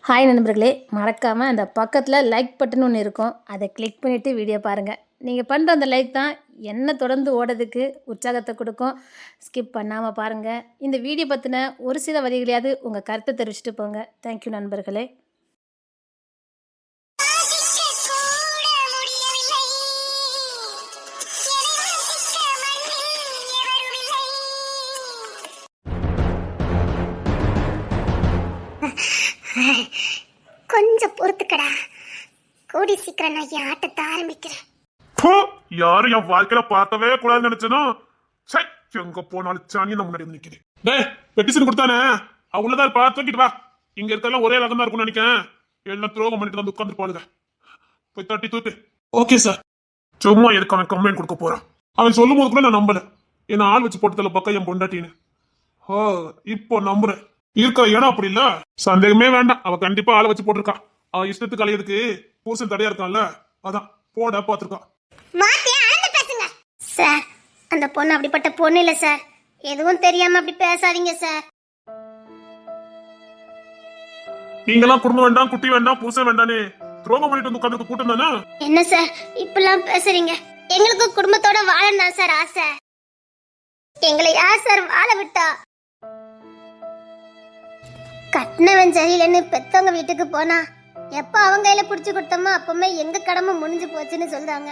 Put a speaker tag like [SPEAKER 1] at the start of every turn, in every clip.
[SPEAKER 1] Hi நண்பர்களே, மறக்காமல் அந்த பக்கத்தில் லைக் பட்டன் ஒன்று இருக்கும், அதை கிளிக் பண்ணிவிட்டு வீடியோ பாருங்கள். நீங்கள் பண்ணுற அந்த லைக் தான் என்ன தொடர்ந்து ஓடுறதுக்கு உற்சாகத்தை கொடுக்கும். ஸ்கிப் பண்ணாமல் பாருங்கள். இந்த வீடியோ பற்றின ஒரு சில வரிகளையாவது உங்கள் கருத்தை தெரிவிச்சுட்டு போங்க. தேங்க்யூ நண்பர்களே.
[SPEAKER 2] கொஞ்சம் பொறுத்துக்கடா, கூடி சீக்கிரம் நான் என் ஆட்டத்தை ஆரம்பிக்கிறேன்.
[SPEAKER 3] யாரும் என் வாழ்க்கையில பார்க்கவே கூடாதுன்னு நினைச்சனோ, எங்க போனாலும் சாணி நம்ம முன்னாடி நிக்குது. டேய், பெட்டிஷன் கொடுத்தானே, அவ்வளவுதான் பார்த்து தூக்கிட்டு வா. இங்க இருக்கலாம் ஒரே ரகம் தான் இருக்கும்னு நினைக்கிறேன். எல்லாம் துரோகம் பண்ணிட்டு வந்து உட்காந்து போடுங்க. போய் தட்டி தூக்கு. Okay sir. சும்மா எதுக்கு அவன் கம்ப்ளைண்ட் கொடுக்க போறான்? அவன் சொல்லும் போது கூட நான் நம்பல. என்ன ஆள் வச்சு போட்டதுல பக்கம் என் பொண்டாட்டின்னு. இப்போ நம்புறேன். இருக்கிற இடம் அப்படி இல்ல, சந்தேகமே வேண்டாம். அவ கண்டிப்பா ஆளை வச்சு போட்டிருக்கா. அவன் இஷ்டத்துக்கு கலையதுக்கு புருஷன் தடையா இருக்கான்ல, அதான் போட பாத்துருக்கான்.
[SPEAKER 2] சார், அந்த பொண்ணு அப்படிப்பட்ட பொண்ணு இல்ல சார். எதுவும் தெரியாம அப்படி பேசாதீங்க சார்.
[SPEAKER 3] நீங்கெல்லாம் குடும்பம் வேண்டாம், குட்டி வேண்டாம், புருஷன் வேண்டானே துரோகம் பண்ணிட்டு வந்து உட்காந்து கூட்டம் தானே.
[SPEAKER 2] என்ன சார் இப்பெல்லாம் பேசுறீங்க? எங்களுக்கு குடும்பத்தோட வாழணும் தான் சார் ஆசை. எங்களை யார் சார் வாழ விட்டா? கட்டினவன் சரியில்லைன்னு பெத்தவங்க வீட்டுக்கு போனா எப்ப அவங்க கையில புடிச்சு கொடுத்தோமோ அப்பவுமே எங்க கடமை முடிஞ்சு போச்சுன்னு சொல்றாங்க.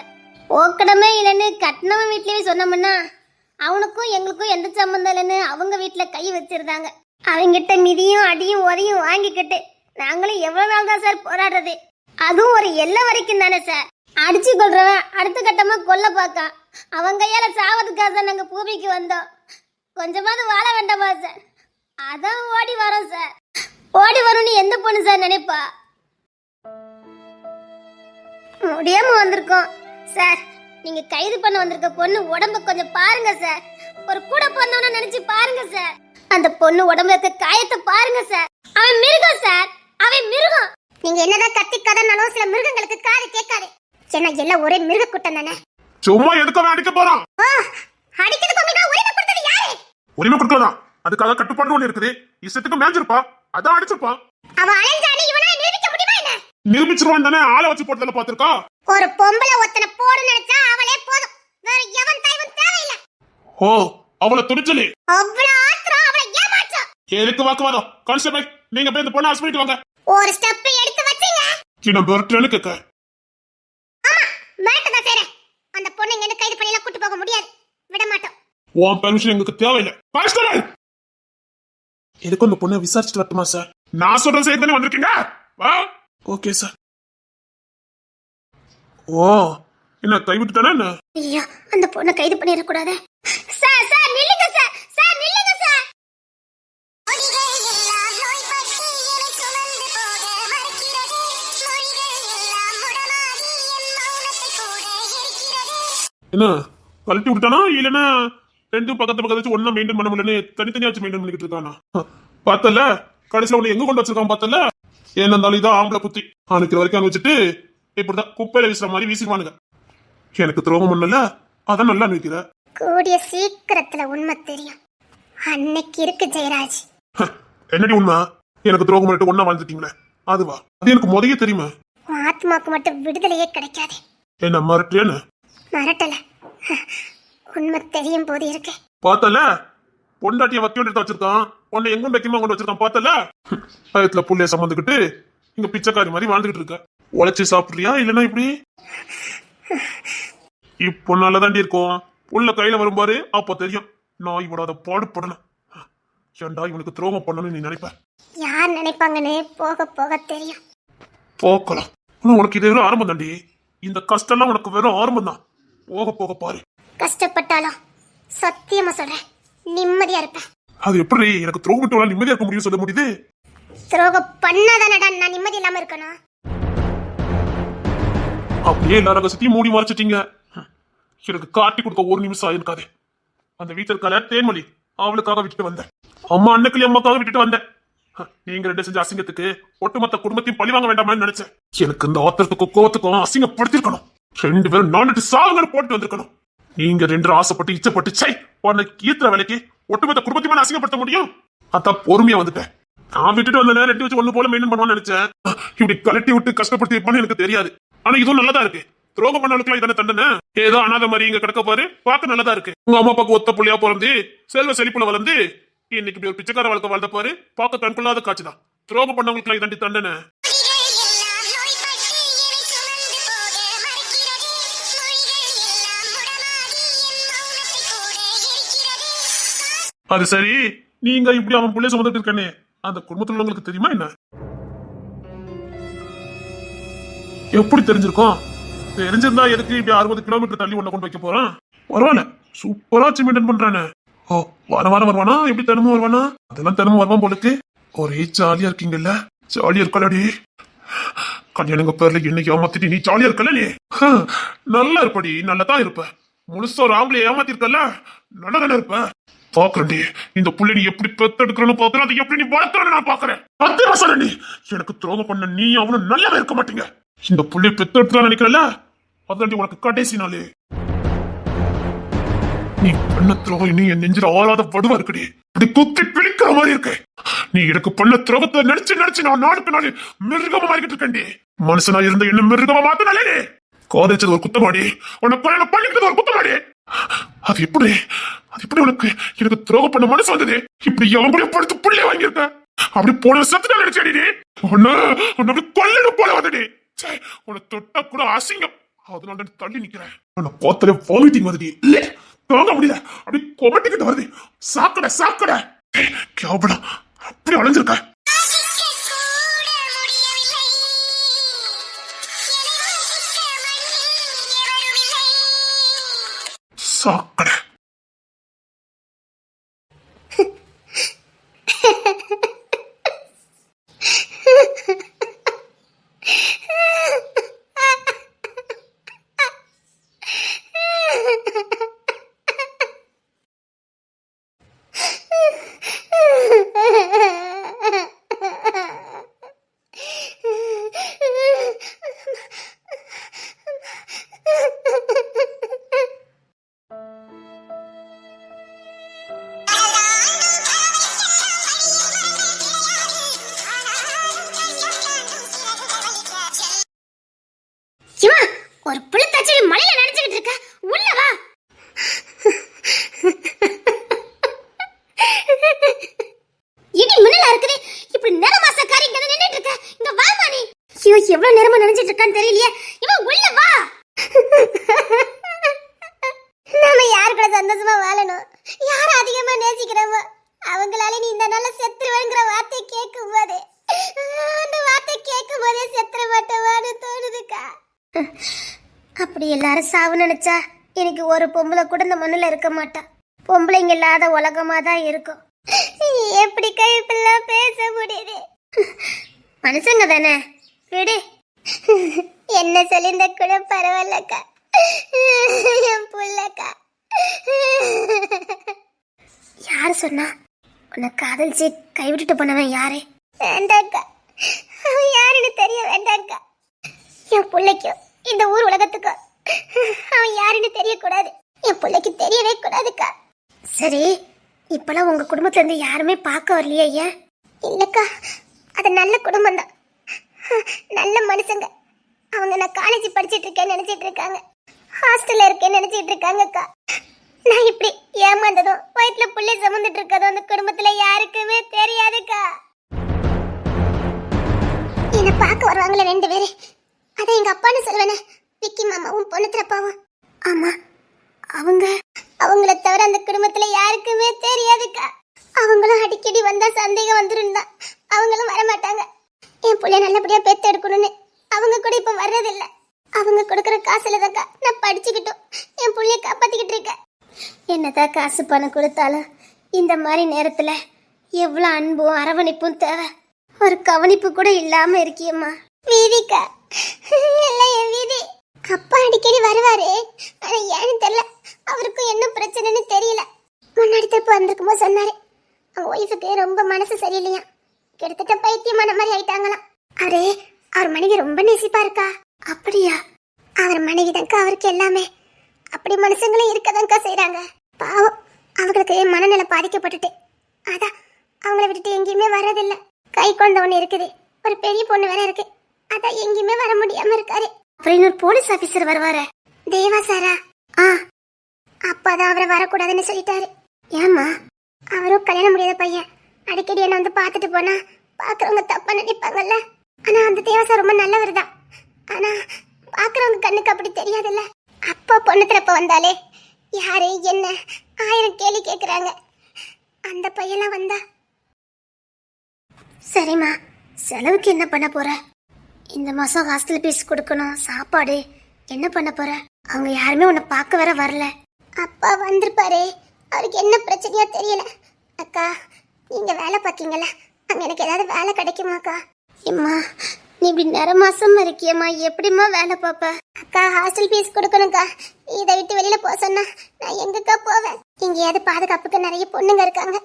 [SPEAKER 2] ஓ கடமை இல்லைன்னு கட்டினவன் வீட்லயே சொன்னோம்னா அவனுக்கும் எங்களுக்கும் எந்த சம்பந்தம் இல்லைன்னு அவங்க வீட்டுல கை வச்சிருந்தாங்க. அவங்கிட்ட மிதியும் அடியும் உதையும் வாங்கிக்கிட்டு நாங்களும் எவ்வளவு நாள் தான் சார் போராடுறது? அதுவும் ஒரு எல்லை வரைக்கும் தானே சார். அடிச்சு கொள்றவன் அடுத்த கட்டமா கொல்ல பார்க்கான். அவங்க கையால சாவதுக்காக தான் நாங்க பூமிக்கு வந்தோம். கொஞ்சமாவது வாழ வேண்டாமா சார்? அதான் ஓடி வரோம் சார். ஓடி வரும்னு எந்த பொண்ணு சார் நினைப்பா? முடியாம வந்திருக்கோம் சார். நீங்க கைது பண்ண வந்திருக்க பொண்ணு உடம்ப கொஞ்சம் பாருங்க சார். ஒரு கூட பொண்ணவன நினைச்சு பாருங்க சார். அந்த பொண்ணு உடம்புல இருக்க காயத்தை பாருங்க சார். அவன் மிருகம் சார், அவன் மிருகம். நீங்க என்னதான் கத்தி கதனாலும் சில மிருகங்களுக்கு காது கேட்காது. ஏன்னா எல்லாம் ஒரே மிருக கூட்டம் தானே.
[SPEAKER 3] சும்மா எதுக்கு அவன் அடிக்க போறான்?
[SPEAKER 2] அடிக்கிறதுக்கு உங்களுக்கு உரிமை கொடுத்தது யாரு?
[SPEAKER 3] உரிமை கொடுக்கலாம். அதுக்காக கட்டுப்பாடு ஒண்ணு இருக்குது. இஷ்டத்துக்கு மேஞ்சிருப்பா, அதான் அடிச்சிருப்பா.
[SPEAKER 2] அவன் அலைஞ்சானே இவனால நிரூபிக்க முடியுமா என்ன?
[SPEAKER 3] நிரூபிச்சிருவான் தானே. ஆளை வச்சு போட்டதுல பாத்துருக்கா.
[SPEAKER 2] ஒரு பொம்பளை ஒத்தனை போடு நினைச்சா அவளே போதும். வேற எவன் தாய்வும் தேவையில்லை.
[SPEAKER 3] ஓ, அவளை துணிச்சலி.
[SPEAKER 2] அவ்வளவு ஆத்திரம், அவளை ஏமாற்றம்.
[SPEAKER 3] எதுக்கு வாக்குவாதம்? கான்ஸ்டபிள், நீங்க போய் இந்த பொண்ணை அரெஸ்ட் பண்ணிட்டு வாங்க.
[SPEAKER 2] ஒரு ஸ்டெப் எடுத்து வச்சீங்க.
[SPEAKER 3] சின்ன பெர்ட்ரேன்னு கேட்க.
[SPEAKER 2] ஆமா, வேட்டதான் செய்றேன். அந்த பொண்ணை இங்க கைது பண்ணிலாம் கூட்டி போக முடியாது. விட மாட்டோம்.
[SPEAKER 3] உன் பெர்மிஷன் எங்களுக்கு தேவையில்லை. கான்ஸ்டபிள், எதுக்கு அந்த பொண்ணை விசாரிச்சுட்டு வரட்டுமா சார்? நான் சொல்ற செய்தி தானே வந்திருக்கீங்க. வா. Okay sir. ஓ, என்ன கை விட்டுட்டானே என்ன?
[SPEAKER 2] ஐயோ, அந்த பொண்ணை கைது பண்ணிட கூடாது. சார் சார் நில்லுங்க சார். சார் நில்லுங்க சார்.
[SPEAKER 3] என்ன கழட்டி விட்டானா இல்லன்னா ரெண்டும் பக்கத்து பக்கத்து வச்சு ஒன்னா மெயின்டைன் பண்ண முடியலன்னு தனித்தனியா வச்சு மெயின்டைன் பண்ணிக்கிட்டு இருக்கானா? பார்த்தல கடைசியில உன்னை எங்க கொண்டு வச்சிருக்கான் பார்த்தல. ஏன் இருந்தாலும் இதான் ஆம்பளை புத்தி. அனுக்கிற வரைக்கும் அங்க வச்சுட்டு இப்படிதான் குப்பையில வீசுற மாதிரி வீசிடுவானுங்க. எனக்கு துரோகம் பண்ணல, அதான் நல்லா நிற்கிற.
[SPEAKER 2] கூடிய சீக்கிரத்துல உண்மை தெரியும். அன்னைக்கு இருக்கு ஜெயராஜ்.
[SPEAKER 3] என்னடி உண்மை? எனக்கு துரோகம் பண்ணிட்டு ஒன்னா வாழ்ந்துட்டீங்களே, அதுவா? அது எனக்கு முதல்ல தெரியுமா?
[SPEAKER 2] ஆத்மாக்கு மட்டும் விடுதலையே கிடைக்காது.
[SPEAKER 3] என்ன மறட்டேன்னு?
[SPEAKER 2] மறட்டல, உண்மை தெரியும் போது இருக்கு.
[SPEAKER 3] பார்த்தல பொண்டாட்டிய வக்கி எடுத்து வச்சிருக்கான். உன்னை எங்கும் வைக்கமா கொண்டு வச்சிருக்கான். பார்த்தல பயத்துல புள்ளைய சம்மந்துக்கிட்டு இங்க பிச்சைக்காரி மாதிரி வாழ்ந்துகிட்டு இருக்க. உழைச்சி சாப்பிடுறியா இல்லன்னா இப்படி? இப்போ நல்லதாண்டி இருக்கும். புள்ள கையில வரும்பாரு, அப்போ தெரியும் நான் இவனோட பாடுபடணும். ஏண்டா இவனுக்கு துரோகம் பண்ணணும்னு நீ நினைப்ப?
[SPEAKER 2] யார் நினைப்பாங்கன்னு போக போக தெரியும்.
[SPEAKER 3] போக்கலாம். ஆனா உனக்கு இது வெறும் ஆரம்பம் தாண்டி. இந்த கஷ்டம்லாம் உனக்கு வெறும் ஆரம்பம் தான். போக போக பாரு.
[SPEAKER 2] கஷ்டப்பட்டாலும் சத்தியமா சொல்றேன், நிம்மதியா இருப்பேன்.
[SPEAKER 3] அது எப்படி எனக்கு துரோகம் விட்டு நிம்மதியா இருக்க முடியும் சொல்ல முடியுது?
[SPEAKER 2] துரோகம் பண்ணாதானடா நான் நிம்மதி இல்லாம இருக்கணும்.
[SPEAKER 3] அப்படியே எல்லா ரகசியத்தையும் மூடி மறைச்சிட்டீங்க. எனக்கு காட்டி கொடுக்க ஒரு நிமிஷம் ஆயிருக்காது. அந்த வீட்டில் இருக்கால தேன்மொழி, அவளுக்காக விட்டுட்டு வந்தேன். அம்மா அன்னைக்கு அம்மாக்காக விட்டுட்டு வந்தேன். நீங்க ரெண்டு செஞ்ச அசிங்கத்துக்கு ஒட்டுமொத்த குடும்பத்தையும் பழி வாங்க வேண்டாம்னு நினைச்சேன். எனக்கு இந்த ஆத்திரத்துக்கும் கோவத்துக்கும் அசிங்கப்படுத்திருக்கணும். ரெண்டு பேரும் நாலு சாவுங்கன்னு போட்டு வந்திருக்கணும். நீங்க ரெண்டு ஆசைப்பட்டு இச்சப்பட்டு சை உனக்கு ஈத்துற வேலைக்கு ஒட்டுமொத்த குடும்பத்தையும் அசிங்கப்படுத்த முடியும். அதான் பொறுமையா வந்துட்டேன். நான் விட்டுட்டு வந்தேன், ரெட்டி வச்சு ஒண்ணு போல மெயின்டைன் பண்ணுவான்னு நினைச்சேன். இப்படி கலட்டி விட்டு கஷ்டப்படுத்தி வைப்பான்னு எனக்கு தெரியாது. ஆனா இதுவும் நல்லதா இருக்கு. துரோகம் பண்ணவளுக்குலாம் இதானே தண்டனை. ஏதோ அனாதை மாதிரி இங்க கிடக்க பாரு, பார்க்க நல்லதா இருக்கு. உங்க அம்மா அப்பாக்கு ஒத்த புள்ளியா பிறந்து செல்வ செழிப்புல வளர்ந்து இன்னைக்கு இப்படி ஒரு பிச்சைக்கார வாழ்க்கை வாழ்ந்த பாரு, பார்க்க கண்கொள்ளாத காட்சிதான். துரோகம் பண்ணவங்களுக்குலாம் இதாண்டி தண்டனை. அது சரி, நீங்க இப்படி அவன் புள்ளைய சுமந்துட்டு இருக்கானே, அந்த குடும்பத்துல உள்ளவங்களுக்கு தெரியுமா என்ன? எப்படி தெரிஞ்சிருக்கும்? தெரிஞ்சிருந்தா எதுக்கு இப்படி 60 கிலோமீட்டர் தள்ளி உன்னை கொண்டு வைக்க போறான்? வருவானே, சூப்பரா மெயின்டைன் பண்றானே. ஓ, வாரம் வாரம் வருவானா? எப்படி தினமும் வருவானா? அதெல்லாம் தினமும் வருவான் போலுக்கு. ஒரே ஜாலியா இருக்கீங்கல்ல? ஜாலியா இருக்கலடி. கல்யாணங்க பேர்ல என்னைக்கு ஏமாத்திட்டு நீ ஜாலியா இருக்கல நீ? நல்லா இருப்படி, நல்லதான் இருப்ப. முழுசா ஒரு ஆம்பளை ஏமாத்தி இருக்கல, நல்லதானே இருப்ப. பாக்குறேன்டி, இந்த புள்ளை நீ எப்படி பெத்தெடுக்கிறன்னு பாக்குறேன், அதை எப்படி நீ வளர்த்துறன்னு நான் பாக்குறேன். அத்தனை சொல்ல நீ எனக்கு துரோகம் பண்ண நீ அவனும் நல்லாவே இருக்க மாட்டீங்க. இந்த புள்ளை பெத்தெடுக்கலாம் நினைக்கிறல, அதாண்டி உனக்கு கடைசி நாளே. நீ பண்ண துரோகம் நீ என் நெஞ்சில ஆளாத வடுவா இருக்குடி. அப்படி குத்தி பிடிக்கிற மாதிரி இருக்கு. நீ எனக்கு பண்ண துரோகத்தை நினைச்சு நான் நாளுக்கு நாள் மிருகமா மாறிக்கிட்டு இருக்கேன்டி. மனுஷனா இருந்த என்ன மிருகமா மாத்தினாலே காதலிச்சது ஒரு குத்தமாடி, உனக்கு கல்யாணம் பண்ணிக்கிட்டது ஒரு குத்தமாடி. அது எப்படி உனக்கு எனக்கு துரோகம் பண்ண மனசு வந்தது? இப்படி எவன் படுத்து புள்ளைய வாங்கியிருக்க? அப்படி போன சத்து நினைச்சடி உன்னை கொல்லணும் போல வந்தடி. உன்னை தொட்டா கூட அசிங்கம், அதனால தள்ளி நிக்கிறேன். உன்னை போத்தல வாமிட்டிங் வருது, இல்ல தாங்க முடியல, அப்படி கொமட்டிக்கிட்டு வருது. சாக்கடை கேவலம், அப்படி அலைஞ்சிருக்க. சாக்கடை.
[SPEAKER 2] ஒரு புழுத்தாச்சி மலையில நினைச்சுக்கிட்டு இருக்க, உள்ள வா. இடி மின்னலா இருக்குது, இப்படி நேரமாசக்காரி இங்க நின்னுட்டு இருக்க, இங்க வா மானி. ஐயோ, எவ்வளவு நேரமா நினைச்சிட்டு இருக்கான்னு தெரியலையே. இவன் உள்ள வா. நாம யாரு கூட சந்தோஷமா வாழணும், யார அதிகமா நேசிக்கிறோமோ அவங்களால நீ இந்த நாள்ல செத்துருவேங்கிற வார்த்தை கேட்கும் போது, அந்த வார்த்தை கேட்கும் போதே செத்துற மாட்டேவான்னு தோணுதுக்கா. அப்படி எல்லாரும் சாவு நினைச்சா எனக்கு ஒரு பொம்பளை கூட இந்த மண்ணுல இருக்க மாட்டா. பொம்பளைங்க இல்லாத உலகமா தான் இருக்கும். எப்படி கைப்பெல்லாம் பேச முடியுது? மனுஷங்க தானே, விடு. என்ன சொல்லியிருந்த கூட பரவாயில்லக்கா, என் புள்ளக்கா. யாரு சொன்னா உன்னை காதலிச்சு கைவிட்டுட்டு போனவன் யாரு? வேண்டாக்கா, அவன் யாருன்னு தெரிய வேண்டாக்கா. என் பிள்ளைக்கும் இந்த ஊர் உலகத்துக்கும் அவன் யாருன்னு தெரியக்கூடாது. என் பிள்ளைக்கு தெரியவே கூடாதுக்கா. சரி, இப்பெல்லாம் உங்க குடும்பத்துல இருந்து யாருமே பார்க்க வரலையே? ஏன்? இல்லக்கா, அது நல்ல குடும்பம் தான், நல்ல மனுஷங்க. அவங்க நான் காலேஜ் படிச்சிட்டு இருக்கேன்னு நினைச்சிட்டு இருக்காங்க, ஹாஸ்டல்ல இருக்கேன்னு நினைச்சிட்டு இருக்காங்கக்கா. நான் இப்படி ஏமாந்ததும் வயிற்றுல புள்ளை சுமந்துட்டு இருக்கதும் அந்த குடும்பத்துல யாருக்குமே தெரியாதுக்கா. என்ன பார்க்க வருவாங்களே 2 பேரு, அதை எங்க அப்பான்னு சொல்லுவேனே, விக்கி மாமாவும் பொண்ணு திறப்பாவும். ஆமா, அவங்கள தவிர அந்த குடும்பத்துல யாருக்குமே தெரியாதுக்கா. அவங்களும் அடிக்கடி வந்தா சந்தேகம் வந்துருந்தா அவங்களும் வரமாட்டாங்க. என் பிள்ளைய நல்லபடியா பெத்து எடுக்கணும்னு அவங்க கூட இப்ப வர்றதில்ல. அவங்க கொடுக்குற காசுல தான்க்கா நான் படிச்சுக்கிட்டோம் என் பிள்ளைய காப்பாத்திக்கிட்டு இருக்கேன். என்னதான் காசு பணம் கொடுத்தாலும் இந்த மாதிரி நேரத்துல எவ்வளவு அன்பும் அரவணைப்பும் தேவை. ஒரு கவனிப்பு கூட இல்லாம இருக்கியம்மா. வீதிக்கா, என் வீதி அப்பா அடிக்கடி வருவாரு, ஆனா ஏன்னு தெரியல, அவருக்கும் என்ன பிரச்சனைன்னு தெரியல. முன்னாடி தப்பு வந்திருக்கும் போது சொன்னாரு, அவங்க ஒய்ஃபுக்கு ரொம்ப மனசு சரியில்லையா, கிட்டத்தட்ட பைத்தியமான மாதிரி ஆயிட்டாங்களாம். அவர் மனைவி ரொம்ப நேசிப்பா இருக்கா. அப்படியா? அவர் மனைவி தான்க்கா அவருக்கு எல்லாமே. அப்படி மனுஷங்களும் இருக்கதான்க்கா செய்யறாங்க. பாவம், அவங்களுக்கு மனநிலை பாதிக்கப்பட்டுட்டு அதான் அவங்கள விட்டுட்டு எங்கேயுமே வர்றதில்லை. கை குழந்தை ஒண்ணு இருக்குது, ஒரு பெரிய பொண்ணு வேற இருக்கு. அதான் எங்கேயுமே வர முடியாம இருக்காரு. அப்புறம் இன்னொரு போலீஸ் ஆபீசர் வருவாரு, தேவா சாரா. அப்பாதான் அவரை வரக்கூடாதுன்னு சொல்லிட்டாரு. ஏமா, அவரும் கல்யாணம் முடியாத பையன். அடிக்கடி என்ன வந்து பார்த்துட்டு போனா பாக்குறவங்க தப்பா நினைப்பாங்கல்ல. ஆனா அந்த தேவா சார் ரொம்ப நல்லவர் தான். ஆனா பாக்குறவங்க கண்ணுக்கு அப்படி தெரியாதுல்ல. அப்பா பொண்ணு திறப்ப வந்தாலே யாரு என்ன 1000 கேள்வி கேக்குறாங்க. அந்த பையெல்லாம் வந்தா சரிம்மா, செலவுக்கு என்ன பண்ண போற? இந்த மாசம் ஹாஸ்டல் ஃபீஸ் கொடுக்கணும், சாப்பாடு என்ன பண்ண போற? அவங்க யாருமே உன்னை பார்க்க வர வரல. அப்பா வந்திருப்பாரு, அவருக்கு என்ன பிரச்சனையா தெரியல. அக்கா, நீங்க வேலை பார்க்கீங்களா? அங்க எனக்கு ஏதாவது வேலை கிடைக்குமாக்கா? அம்மா, நீ இப்படி நிற மாசம் இருக்கியம்மா, எப்படிம்மா வேலை பார்ப்ப? அக்கா, ஹாஸ்டல் ஃபீஸ் கொடுக்கணும்க்கா. இதை விட்டு வெளியில போக சொன்னா நான் எங்கக்கா போவேன்? எங்கேயாவது பாதுகாப்புக்கு நிறைய பொண்ணுங்க இருக்காங்க.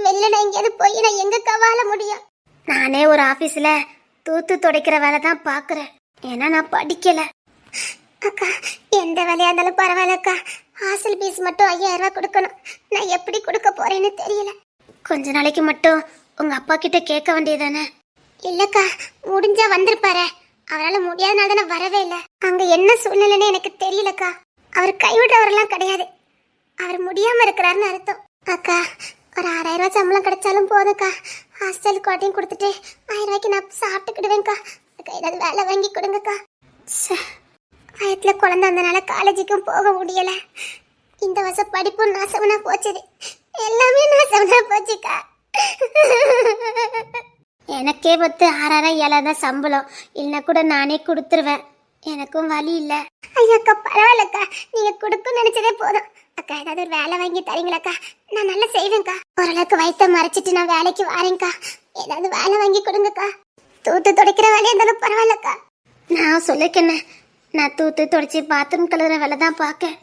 [SPEAKER 2] வெளில நான் எங்கேயாவது போய் நான் எங்கக்கா வாழ முடியும்? நானே ஒரு ஆபீஸ்ல தூத்து துடைக்கிற வேலை தான் பாக்குறேன். ஏன்னா நான் படிக்கல. அக்கா, எந்த வேலையா இருந்தாலும் பரவாயில்லக்கா. ஹாஸ்டல் ஃபீஸ் மட்டும் 5000 ரூபாய் கொடுக்கணும். நான் எப்படி கொடுக்க போறேன்னு தெரியல. கொஞ்ச நாளைக்கு மட்டும் உங்க அப்பா கிட்ட கேட்க வேண்டியதானே? இல்லக்கா, முடிஞ்சா வந்திருப்பாரு. அவரால் முடியாதனால தானே வரவே இல்லை. அங்க என்ன சூழ்நிலைன்னு எனக்கு தெரியலக்கா. அவர் கைவிடுறவரெல்லாம் கிடையாது. அவர் முடியாம இருக்கிறாருன்னு அர்த்தம். அக்கா, ஒரு 6000 ரூபாய் சம்பளம் கிடைச்சாலும் போதும்க்கா. ஹாஸ்டல் கோட்டையும் கொடுத்துட்டு 1000 ரூபாய்க்கு நான் சாப்பிட்டுக்கிடுவேன்க்கா. அக்கா, ஏதாவது வேலை வாங்கி கொடுங்கக்கா. வயத்துல குழந்தை வந்தனால காலேஜுக்கும் போக முடியல. இந்த வருஷம் படிப்பும் நாசம்னா போச்சுது. எல்லாமே நாசம்னா போச்சுக்கா. எனக்கே 6000 7,000 சம்பளம் இல்லைன்னா கூட நானே கொடுத்துருவேன். எனக்கும் வழி இல்லை. ஐயாக்கா, பரவாயில்லக்கா, நீங்க கொடுக்கும் நினைச்சதே போதும். அக்கா, ஏதாவது ஒரு வேலை வாங்கி தரீங்களாக்கா? நான் நல்லா செய்வேன்க்கா. ஓரளவுக்கு வயிற்ற மறைச்சிட்டு நான் வேலைக்கு வரேன்க்கா. ஏதாவது வேலை வாங்கி கொடுங்கக்கா. தூத்து துடைக்கிற வேலையா இருந்தாலும் பரவாயில்லக்கா. நான் சொல்லிக்கண்ணே, நான் தூத்து துடைச்சி பாத்ரூம் கழுவுற வேலை தான் பார்க்க.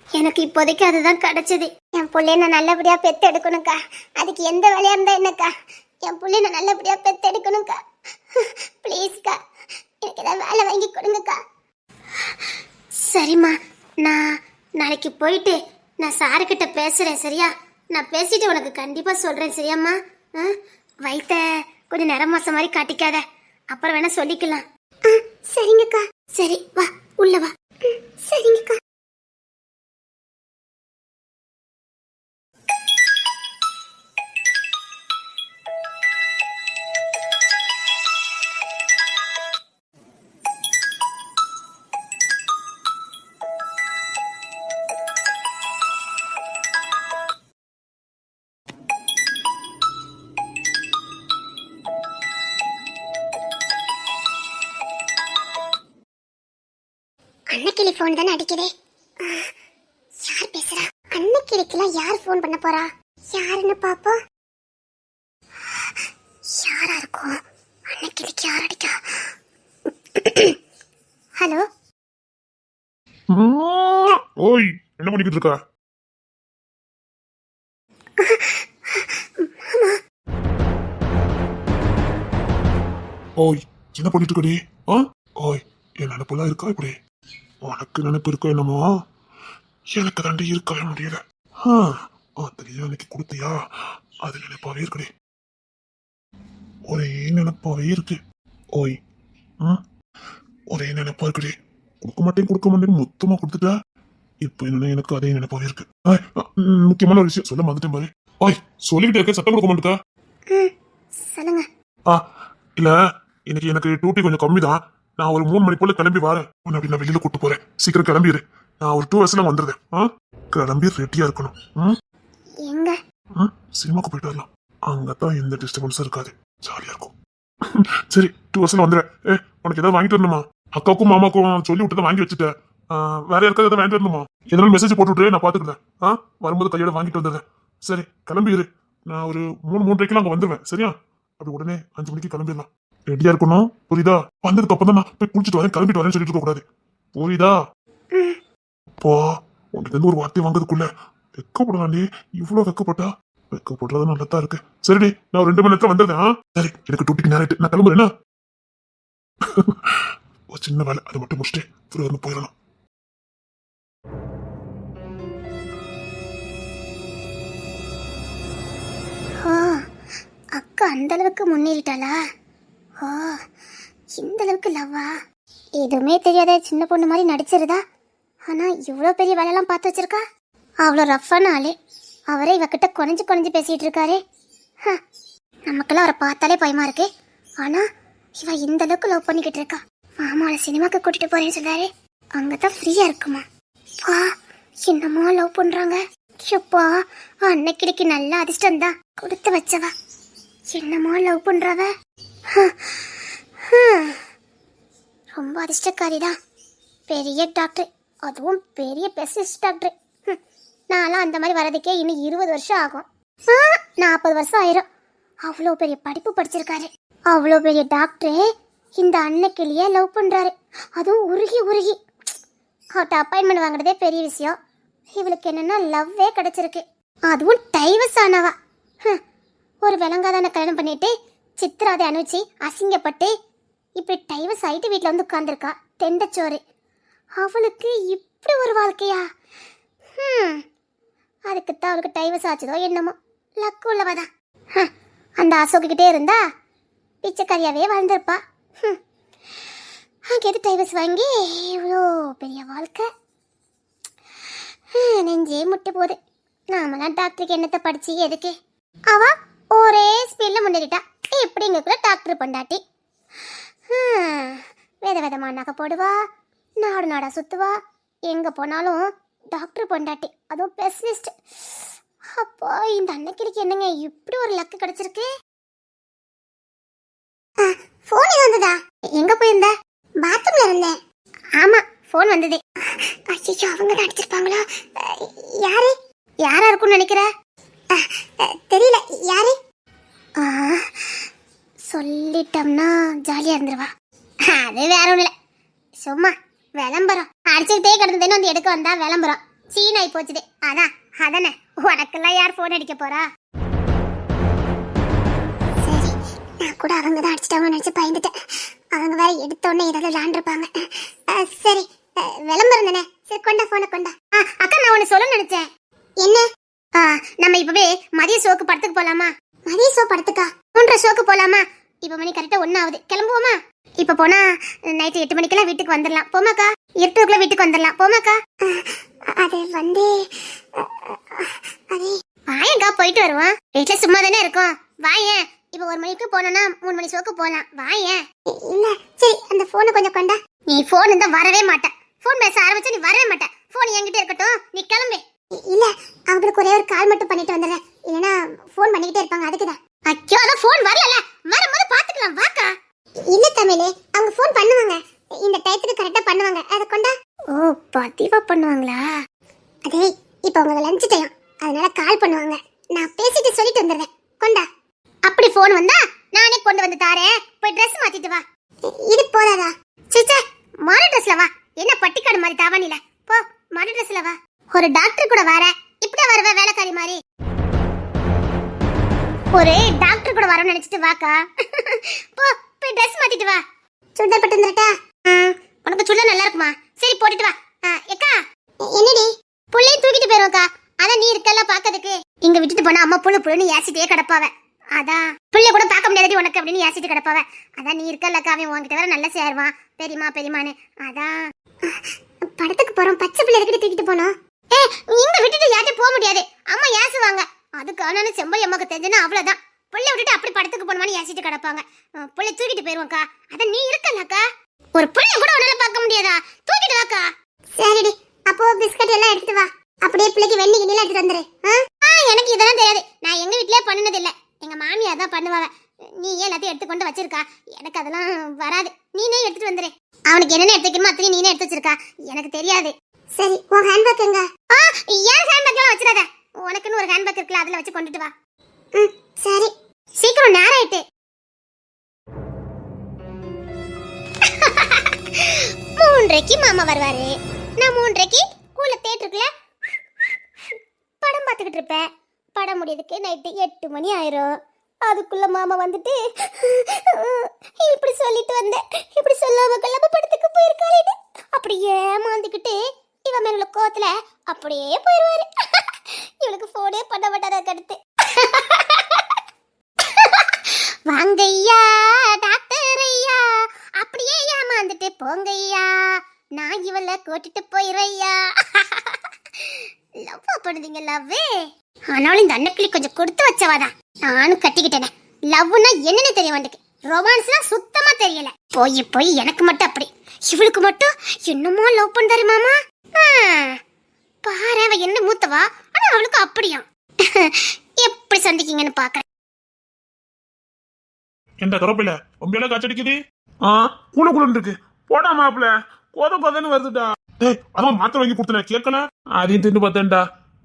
[SPEAKER 2] எனக்கு இப்போதைக்கு அதுதான் கிடைச்சது. என் பிள்ளைய நான் நல்லபடியா பெத்து எடுக்கணும்க்கா. அதுக்கு எந்த வேலையா இருந்தா என்னக்கா? என் பிள்ளைய நான் நல்லபடியா பெத்து எடுக்கணும்க்கா. ப்ளீஸ்க்கா, எனக்கு ஏதாவது வேலை வாங்கி கொடுங்கக்கா. சரிம்மா, நான் நாளைக்கு போயிட்டு நான் சாருக்கிட்ட பேசுறேன், சரியா? நான் பேசிட்டு உனக்கு கண்டிப்பா சொல்றேன், சரியாம்மா? வயிற்ற கொஞ்சம் நிற மாசம் மாதிரி காட்டிக்காத, அப்புறம் வேணா சொல்லிக்கலாம். சரிங்கக்கா. சரி, வா உள்ள வா. சரிங்கக்கா. அன்னக்கிளி போன் தானே அடிக்குதே. யார் பேசுறா? அன்னக்கிளிக்கெல்லாம் யார் போன் பண்ண போறா? யாருன்னு பாப்போம். யாரா இருக்கும்? அன்னக்கிளிக்கு யார் அடிக்கா? ஹலோ.
[SPEAKER 3] ஓய், என்ன பண்ணிக்கிட்டு இருக்கா? ஓய், என்ன பண்ணிட்டு இருக்கடி? ஓய், என் நினைப்பெல்லாம் இருக்கா இப்படி? உனக்கு நினைப்பு இருக்கோ என்னமோ, எனக்கு தாண்டி இருக்கவே முடியல. அதுலயே அன்னைக்கு கொடுத்தியா, அது நினைப்பாவே இருக்குடி. ஒரே நினைப்பாவே இருக்கு. ஓய், ஒரே நினைப்பா இருக்குடி. கொடுக்க மாட்டேன்னு மொத்தமா கொடுத்துட்டா. இப்ப என்னன்னா எனக்கு அதே நினைப்பாவே இருக்கு. முக்கியமான ஒரு விஷயம் சொல்ல மறந்துட்டேன் பாரு. ஓய், சொல்லிக்கிட்டே இருக்க, சட்டம் கொடுக்க மாட்டேக்கா?
[SPEAKER 2] சொல்லுங்க.
[SPEAKER 3] இல்ல, இன்னைக்கு எனக்கு டியூட்டி கொஞ்சம் கம்மி தான். நான் ஒரு 3 மணி போல கிளம்பி வரேன். உன்னை அப்படி நான் வெளியில கூட்டு போறேன். சீக்கிரம் கிளம்பிடு. நான் ஒரு 2 ஹவர்ஸ்ல வந்துடுறேன். கிளம்பி ரெடியா இருக்கணும்.
[SPEAKER 2] எங்க?
[SPEAKER 3] சினிமாக்கு போயிட்டு வரலாம். அங்கதான் எந்த டிஸ்டர்பன்ஸும் இருக்காது, ஜாலியா இருக்கும். சரி, 2 ஹவர்ஸ்ல வந்துடுறேன். உனக்கு ஏதாவது வாங்கிட்டு வரணுமா? அக்காவுக்கும் மாமாக்கும் சொல்லி விட்டு வாங்கி வச்சுட்டேன். வேற யாருக்காவது ஏதாவது வாங்கிட்டு வரணுமா? எதனால மெசேஜ் போட்டு விட்டுரு, நான் பாத்துக்கிறேன். வரும்போது கையோட வாங்கிட்டு வந்துடுறேன். சரி, கிளம்பிடு. நான் ஒரு 3:30 அங்க வந்துடுவேன், சரியா? அப்படி உடனே 5 மணிக்கு கிளம்பிடலாம். ரெடியா இருக்கணும், புரியுதா? வந்ததுக்கு அப்புறம் தான் நான் போய் குளிச்சுட்டு வரேன், கிளம்பிட்டு வரேன்னு சொல்லிட்டு இருக்க கூடாது, புரியுதா? அப்பா, உனக்கு இருந்து ஒரு வார்த்தை வாங்குறதுக்குள்ள வெக்கப்படாண்டி. இவ்வளவு வெக்கப்பட்டா? வெக்கப்படுறது நல்லதா இருக்கு. சரிடி, நான் ஒரு 2 மணி நேரத்துல வந்துடுறேன். சரி, எனக்கு டூட்டிக்கு நேரம் ஆயிட்டு, நான் கிளம்புறேன்னா. ஒரு சின்ன வேலை, அதை மட்டும் முடிச்சுட்டு புரியாம போயிடலாம்.
[SPEAKER 2] அக்கா அந்த அளவுக்கு முன்னேறிட்டாளா? ஓ, இந்த அளவுக்கு லவ்வா? எதுவுமே தெரியாத சின்ன பொண்ணு மாதிரி நடிச்சிருதா. ஆனா இவ்வளோ பெரிய வேலையெல்லாம் பார்த்து வச்சிருக்கா. அவ்வளோ ரஃப்பான ஆளு. அவரே இவகிட்ட குறைஞ்சு பேசிட்டு இருக்காரு. நமக்கெல்லாம் அவரை பார்த்தாலே பயமா இருக்கு. ஆனா இவ இந்த அளவுக்கு லவ் பண்ணிக்கிட்டு இருக்கா. மாமாவை சினிமாக்கு கூட்டிட்டு போறேன்னு சொன்னாரு. அங்கதான் ஃப்ரீயா இருக்குமா? வா, என்னமோ லவ் பண்றாங்க. எப்பா, அன்னைக்கு நல்ல அதிர்ஷ்டம் தான் கொடுத்து வச்சவா. என்னமோ லவ் பண்றவ. ரொம்ப அதிர்ஷ்டக்காரிதான். பெரிய டாக்டர், அதுவும் பெரிய ஸ்பெஷலிஸ்ட் டாக்டர். நான்லாம் அந்த மாதிரி வரதுக்கே இன்னும் 20 வருஷம் ஆகும். 40 வருஷம் ஆயிரும். அவ்வளோ பெரிய படிப்பு படிச்சிருக்காரு. அவ்வளோ பெரிய டாக்டரே இந்த அன்னைக்கிலேயே லவ் பண்றாரு. அதுவும் உருகி அவட்ட அப்பாயின்மெண்ட் வாங்குறதே பெரிய விஷயம். இவளுக்கு என்னன்னா லவ்வே கிடைச்சிருக்கு. அதுவும் டைவர்ஸ் ஆனவா. ஒரு விலங்காதான கல்யாணம் பண்ணிட்டு சித்திராதை அனுப்பிச்சு அசிங்கப்பட்டு இப்படி டைவர்ஸ் ஆயிட்டு வீட்டில் வந்து உட்காந்துருக்கா. தெண்டச்சோறு. அவளுக்கு இப்படி ஒரு வாழ்க்கையா? அதுக்குத்தான் அவளுக்கு டைவர்ஸ் ஆச்சுதோ என்னமோ. லக்கு உள்ளவதான். அந்த அசோக்கிட்டே இருந்தா பிச்சைக்காரியாவே வாழ்ந்திருப்பா. அங்கே டைவர்ஸ் வாங்கி இவ்வளோ பெரிய வாழ்க்கை. நெஞ்சே முட்டு போகுது. நாமெல்லாம் டாக்டருக்கு என்னத்தை படிச்சு எதுக்கு? அவ ஒரே ஸ்பீட்ல முன்னேறிட்டா. எப்படிங்கக்குள்ள டாக்டர் பொண்டாட்டி. விதமா நகை போடுவா, நாடா சுத்துவா. எங்க போனாலும் டாக்டர் பொண்டாட்டி, அதுவும் ஸ்பெஷலிஸ்ட். அப்போ இந்த அன்னைக்கு என்னங்க இப்படி ஒரு லக்கு கிடைச்சிருக்கு? போன் வந்ததா? எங்க போயிருந்த? பாத்ரூம்ல இருந்தேன். ஆமா, போன் வந்தது. ஐயோ, அவங்க தான் அடிச்சிருப்பாங்களா? யாரா இருக்கும்னு நினைக்கிற? தெரியல. யாரு? சொல்லிட்டோம்னா ஜாலியா இருந்துருவா. அது வேற ஒண்ணு இல்ல, சும்மா விளம்பரம். அடிச்சுக்கிட்டே கிடந்ததுன்னு வந்து எடுக்க வந்தா விளம்பரம். சீனாய் போச்சுது. அதானே. உனக்கெல்லாம் யார் போன் அடிக்க போறா? சரி, நான் கூட அவங்க தான் அடிச்சிட்டாங்கன்னு நினைச்சு பயந்துட்டேன். அவங்க வேற எடுத்தோடனே ஏதாவது விளாண்டுருப்பாங்க. சரி, விளம்பரம் தானே. சரி, கொண்டா போனை கொண்டா. அக்கா, நான் ஒன்னு சொல்ல நினைச்சேன். என்ன? நம்ம இப்பவே மதிய ஷோக்கு படத்துக்கு போலாமா? மதிய ஷோ படத்துக்கா? 3:30 ஷோக்கு போலாமா? இப்ப மணி கரெக்டா 1 ஆகுது. கிளம்புவோமா? இப்ப போனா நைட்டு 8 மணிக்கெல்லாம் வீட்டுக்கு வந்துடலாம். போமாக்கா? 8:00 வீட்டுக்கு வந்துடலாம். போமாக்கா? அது வந்து வாயங்கா, போயிட்டு வருவோம். வீட்டுல சும்மா தானே இருக்கும். வாயேன். இப்ப 1 மணிக்கு போனோம்னா 3 மணி ஷோக்கு போலாம். வாயேன். இல்ல, சரி, அந்த போனை கொஞ்சம் கொண்டா. நீ போன் இருந்தா வரவே மாட்டேன். போன் பேச ஆரம்பிச்சா நீ வரவே மாட்டேன். போன் என்கிட்ட இருக்கட்டும், நீ கிளம்பு. இல்ல, அவங்களுக்கு ஒரே ஒரு கால் மட்டும் பண்ணிட்டு வந்துடுறேன். இல்லைன்னா போன் பண்ணிக்கிட்டே இருப்பாங்க. அதுக்குதான். அச்சோ, அதான் போன் வரல. வரும்போது பாத்துக்கலாம். வாக்கா. இல்ல தமிழே, அவங்க போன் பண்ணுவாங்க. இந்த டயத்துக்கு கரெக்டா பண்ணுவாங்க. அதை கொண்டா. ஓ, பதிவா பண்ணுவாங்களா? அதே, இப்ப அவங்க லஞ்ச் டைம், அதனால கால் பண்ணுவாங்க. நான் பேசிட்டு சொல்லிட்டு வந்துடுறேன். கொண்டா. அப்படி போன் வந்தா நானே கொண்டு வந்து தாரேன். போய் ட்ரெஸ் மாத்திட்டு வா. இது போதாதா? சிச்சே, மாடல் ட்ரெஸ்ல வா. என்ன பட்டிக்காடு மாதிரி தாவானில? போ, மாடல் ட்ரெஸ்ல வா. ஒரு டாக்டர் கூட வர இப்படியே வரவே வேலைக்காரி மாதிரி. ஒரு டாக்டர் கூட வரணும்னு நினைச்சிட்டு வாக்கா. போ, போய் ட்ரெஸ் மாத்திட்டு வா. சுடிதார் பட்டு வந்துட்டா? உனக்கு சுடிதார் நல்லா இருக்குமா? சரி, போட்டுட்டு வா. ஏக்கா, என்னடி? புள்ளைய தூக்கிட்டு போயிருவோக்கா. அதான் நீ இருக்கல பாக்கிறதுக்கு. இங்க விட்டுட்டு போனா அம்மா புள்ளுன்னு ஏசிட்டே கிடப்பாவ. அதான் பிள்ளை கூட பார்க்க முடியாதடி உனக்கு அப்படின்னு ஏசிட்டு கிடப்பாவ. அதான் நீ இருக்கலக்கா, அவன் உன்கிட்ட வேற நல்லா சேருவான். பெரியமான்னு. அதான் படத்துக்கு போறோம். பச்சை பிள்ளை எதுக்கிட்டு தூக்கிட்டு போனோம்? இங்க விட்டுட்டு யார்ட்டும் போக முடியாது. அம்மா ஏசுவாங்க. அதுக்கான செம்பை அம்மாக்கு தெரிஞ்சுன்னா அவ்வளவுதான். பிள்ளை விட்டுட்டு அப்படி படத்துக்கு போனோம்னு ஏசிட்டு கிடப்பாங்க. பிள்ளை தூக்கிட்டு போயிருவோம்க்கா. அதான் நீ இருக்கலக்கா. ஒரு பிள்ளை கூட உன்னால பார்க்க முடியாதா? தூக்கிட்டு வாக்கா. சரிடி, அப்போ பிஸ்கட் எல்லாம் எடுத்துட்டு வா. அப்படியே பிள்ளைக்கு வெண்ணி கிண்ணி எடுத்துட்டு வந்துரு. எனக்கு இதெல்லாம் தெரியாது. நான் எங்க வீட்லயே பண்ணனது இல்ல. எங்க மாமியா தான் பண்ணுவாங்க. நீ எல்லாத்தையும் எடுத்து கொண்டு வச்சிருக்கா. எனக்கு அதெல்லாம் வராது. நீனே எடுத்துட்டு வந்துரு. அவனுக்கு என்னென்ன எடுத்துக்கணுமோ அத்தனை நீனே எடுத்து வச்சிருக்கா. எனக்கு தெரியாது. சரி, உன் ஹேண்ட்பேக் எங்க? ஏன் ஹேண்ட்பேக்லாம் வச்சிடாத. உனக்குன்னு ஒரு ஹேண்ட்பேக் இருக்குல்ல, அதுல வச்சு கொண்டுட்டு வா. சரி, சீக்கிரம் நேரம் ஆயிட்டு. 3:30 மாமா வருவாரு. நான் 3:30 ஊர்ல தேட்டருக்குள்ள படம் பார்த்துக்கிட்டு இருப்பேன். படம் முடியதுக்கு நைட்டு 8 மணி ஆயிரும். அதுக்குள்ள மாமா வந்துட்டு இப்படி சொல்லிட்டு வந்தேன், இப்படி சொல்லாம கொள்ளாம படத்துக்கு போயிருக்காரு. அப்படி ஏமாந்துக்கிட்டு இவன் மேல கோவத்துல அப்படியே போயிருவாரு. இவளுக்கு போனே பண்ண மாட்டாரு. அடுத்து வாங்கய்யா டாக்டர் ஐயா, அப்படியே ஏமாந்துட்டு போங்கய்யா, நான் இவளை கூட்டிட்டு போயிரையா. Love பண்ணுதீங்க love. ஆனாலும் இந்த அன்னக்கிளி கொஞ்சம் கொடுத்து வச்சவாதான். நானும் கட்டிக்கிட்டேனே. லவ்னா என்னன்னு தெரிய மாட்டேங்குது, ரொமான்ஸ்லாம் சுத்தமா தெரியல. போய் போய் எனக்கு மட்டும் அப்படி, இவளுக்கு மட்டும் என்னமோ லவ் பண்றாரு மாமா. பாரு அவ என்ன மூத்தவா, ஆனா அவளுக்கு அப்படியா. எப்படி சந்திக்கீங்கன்னு பாக்குறேன்.
[SPEAKER 3] எந்த கரப்பில உண்மையில காய்ச்சடிக்குது. குளு குளுன்னு இருக்கு. போடா மாப்பிள, கொதன்னு வருதுடா. அதான் மாத்திரை வாங்கி கொடுத்தேன், கேட்கல. அதையும் தின்னு பார்த்தேன்டா.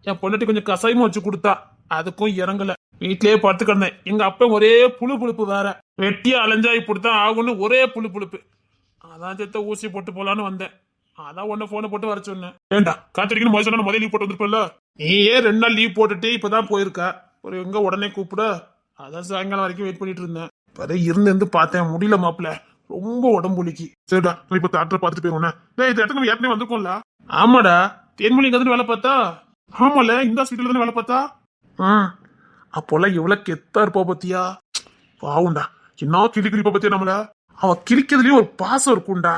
[SPEAKER 3] என் பொண்டாட்டி கொஞ்சம் கசாயமா வச்சு கொடுத்தா, அதுக்கும் இறங்கல. வீட்லயே படுத்து கிடந்தேன். எங்க அப்பா ஒரே புழுப்பு வேற, வெட்டியா அலைஞ்சாய் இப்படித்தான் ஆகும்னு ஒரே புழுப்பு. அதான் செத்த ஊசி போட்டு போலான்னு வந்தேன். அதான் உன்ன போனை போட்டு வர சொன்னேன். ஏண்டா காய்ச்சடிக்கணும் முதல் சொன்னா முதல்ல லீவ் போட்டு வந்திருப்பல. நீயே 2 நாள் லீவ் போட்டுட்டு இப்பதான் போயிருக்க. ஒரு எங்க உடனே கூப்பிட, அதான் சாயங்காலம் வரைக்கும் வெயிட் பண்ணிட்டு இருந்தேன். பரே இருந்து பார்த்தேன், முடியல மாப்பிள, ரொம்ப உடம்புலிக்கு. சரிடா இப்ப டாக்டர் பார்த்துட்டு போயிருவோம். இந்த இடத்துக்கு ஏற்கனவே வந்திருக்கோம்ல. ஆமாடா, தேன்மொழி இங்க வேலை பார்த்தா. ஆமால, இந்த ஹாஸ்பிட்டல் தானே வேலை பார்த்தா. அப்போல்லாம் எவ்வளவு கெத்தா இருப்பா பத்தியா. பாவுண்டா, என்ன கிளிப்பா பத்தியா. நம்மள அவ கிளிக்கிறதுலயும் ஒரு பாசம் இருக்கும்டா.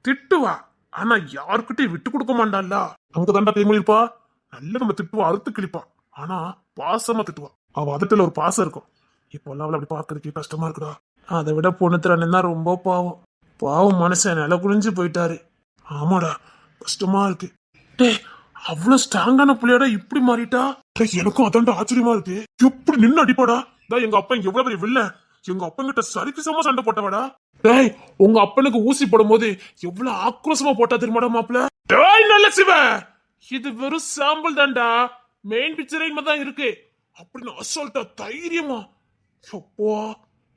[SPEAKER 3] திட்டுவா, ஆனா யாருக்கிட்டையும் விட்டு கொடுக்க மாட்டான்ல. அங்க தாண்டா தேன்மொழி இருப்பா. நல்ல நம்ம திட்டுவா, அறுத்து கிளிப்பா, ஆனா பாசமா திட்டுவா. அவ அதட்டுல ஒரு பாசம் இருக்கும். இப்போல்லாம் அவளை அப்படி பாக்குறதுக்கு கஷ்டமா இருக்குடா. அதை விட பொண்ணுத்திறன் தான் ரொம்ப பாவம் மனுஷன் நில குளிஞ்சு போயிட்டாரு. ஆமாடா, கஷ்டமா இருக்கு. அவ்வளவு ஸ்ட்ராங்கான பிள்ளையாடா இப்படி மாறிட்டா. எனக்கும் அதான்டா ஆச்சரியமா இருக்கு. எப்படி நின்று அடிப்பாடா. எங்க அப்பா இங்க எவ்வளவு பெரிய வில்ல, எங்க அப்பங்கிட்ட சரிக்குசமா சண்டை போட்டவாடா. டேய், உங்க அப்பனுக்கு ஊசி போடும் போது எவ்வளவு ஆக்ரோஷமா போட்டா தெரியுமாடா மாப்பிள்ள. டேய் நல்ல சிவ, இது வெறும் சாம்பிள் தான்டா, மெயின் பிக்சரே தான் இருக்கு அப்படின்னு அசால்ட்டா தைரியமா. அப்பா,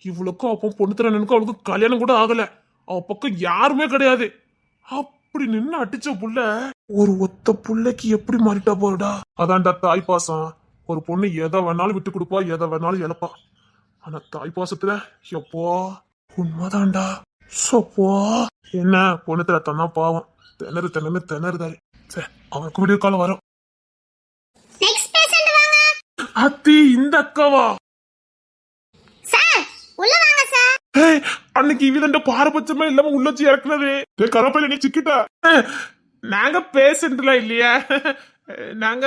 [SPEAKER 3] இவளுக்கும் அப்போ பொண்ணுத்திறனுக்கும் அவளுக்கு கல்யாணம் கூட ஆகல. அவ பக்கம் யாருமே கிடையாது. அப்படி நின்று அடிச்ச புள்ள ஒரு ஒத்த புள்ளைக்கு எப்படி மாறிட்டா போறடா. அதான்டா தாய் பாசம். ஒரு பொண்ணு எதை வேணாலும் விட்டு கொடுப்பா, எதை வேணாலும் இழப்பா. ஆனா தாய் பாசத்துல எப்போ உண்மைதான்டா. சப்போ என்ன பொண்ணுத்திற தன்னா பாவம், திணறுதாரு. சரி, அவனுக்கு விடிய காலம் வரும். அத்தி, இந்த அக்காவா? அன்னைக்கு இவன் பாரபட்சமே இல்லாம உள்ள வச்சு இறக்குனது. கரப்பையில நீ சிக்கிட்டா. நாங்க பேஷண்ட்லாம் இல்லையா, நாங்க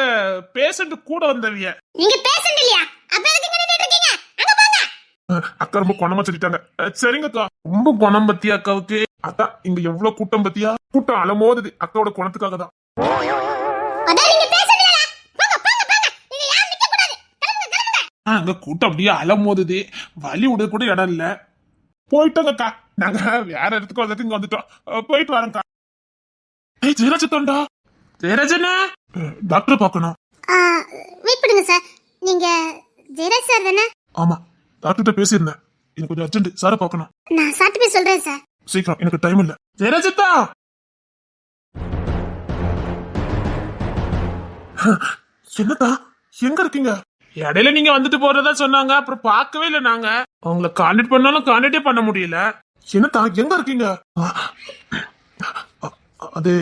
[SPEAKER 3] பேஷண்ட் கூட வந்தவிய.
[SPEAKER 2] நீங்க பேஷண்ட் இல்லையா? அப்ப எதுக்கு இங்க நின்னுட்டு இருக்கீங்க? அங்க போங்க.
[SPEAKER 3] அக்கா ரொம்ப குணமா சொல்லிட்டாங்க. சரிங்க அக்கா, ரொம்ப குணம் பத்தியா அக்காவுக்கு. அதான் இங்க எவ்வளவு கூட்டம் பத்தியா. கூட்டம் அலமோதுது அக்காவோட குணத்துக்காக தான்.
[SPEAKER 2] அதான் நீங்க பேஷண்ட் இல்லையா? போங்க போங்க போங்க. நீங்க யாரும் நிக்க கூடாது. கிளம்புங்க.
[SPEAKER 3] அங்க கூட்டம் அப்படியே அலமோதுது, வலி விட கூட இடம் இல்ல. போயிட்டோங்க அக்கா, நாங்க வேற இடத்துக்கு வந்ததுக்கு இங்க வந்துட்டோம். போயிட்டு வரேன்க்கா. ஜெயராஜன்டா. ஜெயராஜனா, டாக்டர் பார்க்கணும்.
[SPEAKER 2] வெயிட் பண்ணுங்க சார். நீங்க ஜெயராஜ் சார் தானே?
[SPEAKER 3] ஆமா, டாக்டர்கிட்ட பேசியிருந்தேன். எனக்கு கொஞ்சம் அர்ஜென்ட், சாரை பார்க்கணும்.
[SPEAKER 2] நான் சார்ட்ட போய் சொல்றேன் சார்.
[SPEAKER 3] சீக்கிரம், எனக்கு டைம் இல்ல. ஜெயராஜத்தா, என்னதா எங்க இருக்கீங்க? இடையில நீங்க வந்துட்டு போறதா சொன்னாங்க, அப்புறம் பார்க்கவே இல்லை. நாங்க உங்களை கான்டாக்ட் பண்ணாலும் கான்டாக்டே பண்ண முடியல. என்னதா எங்க இருக்கீங்க? அது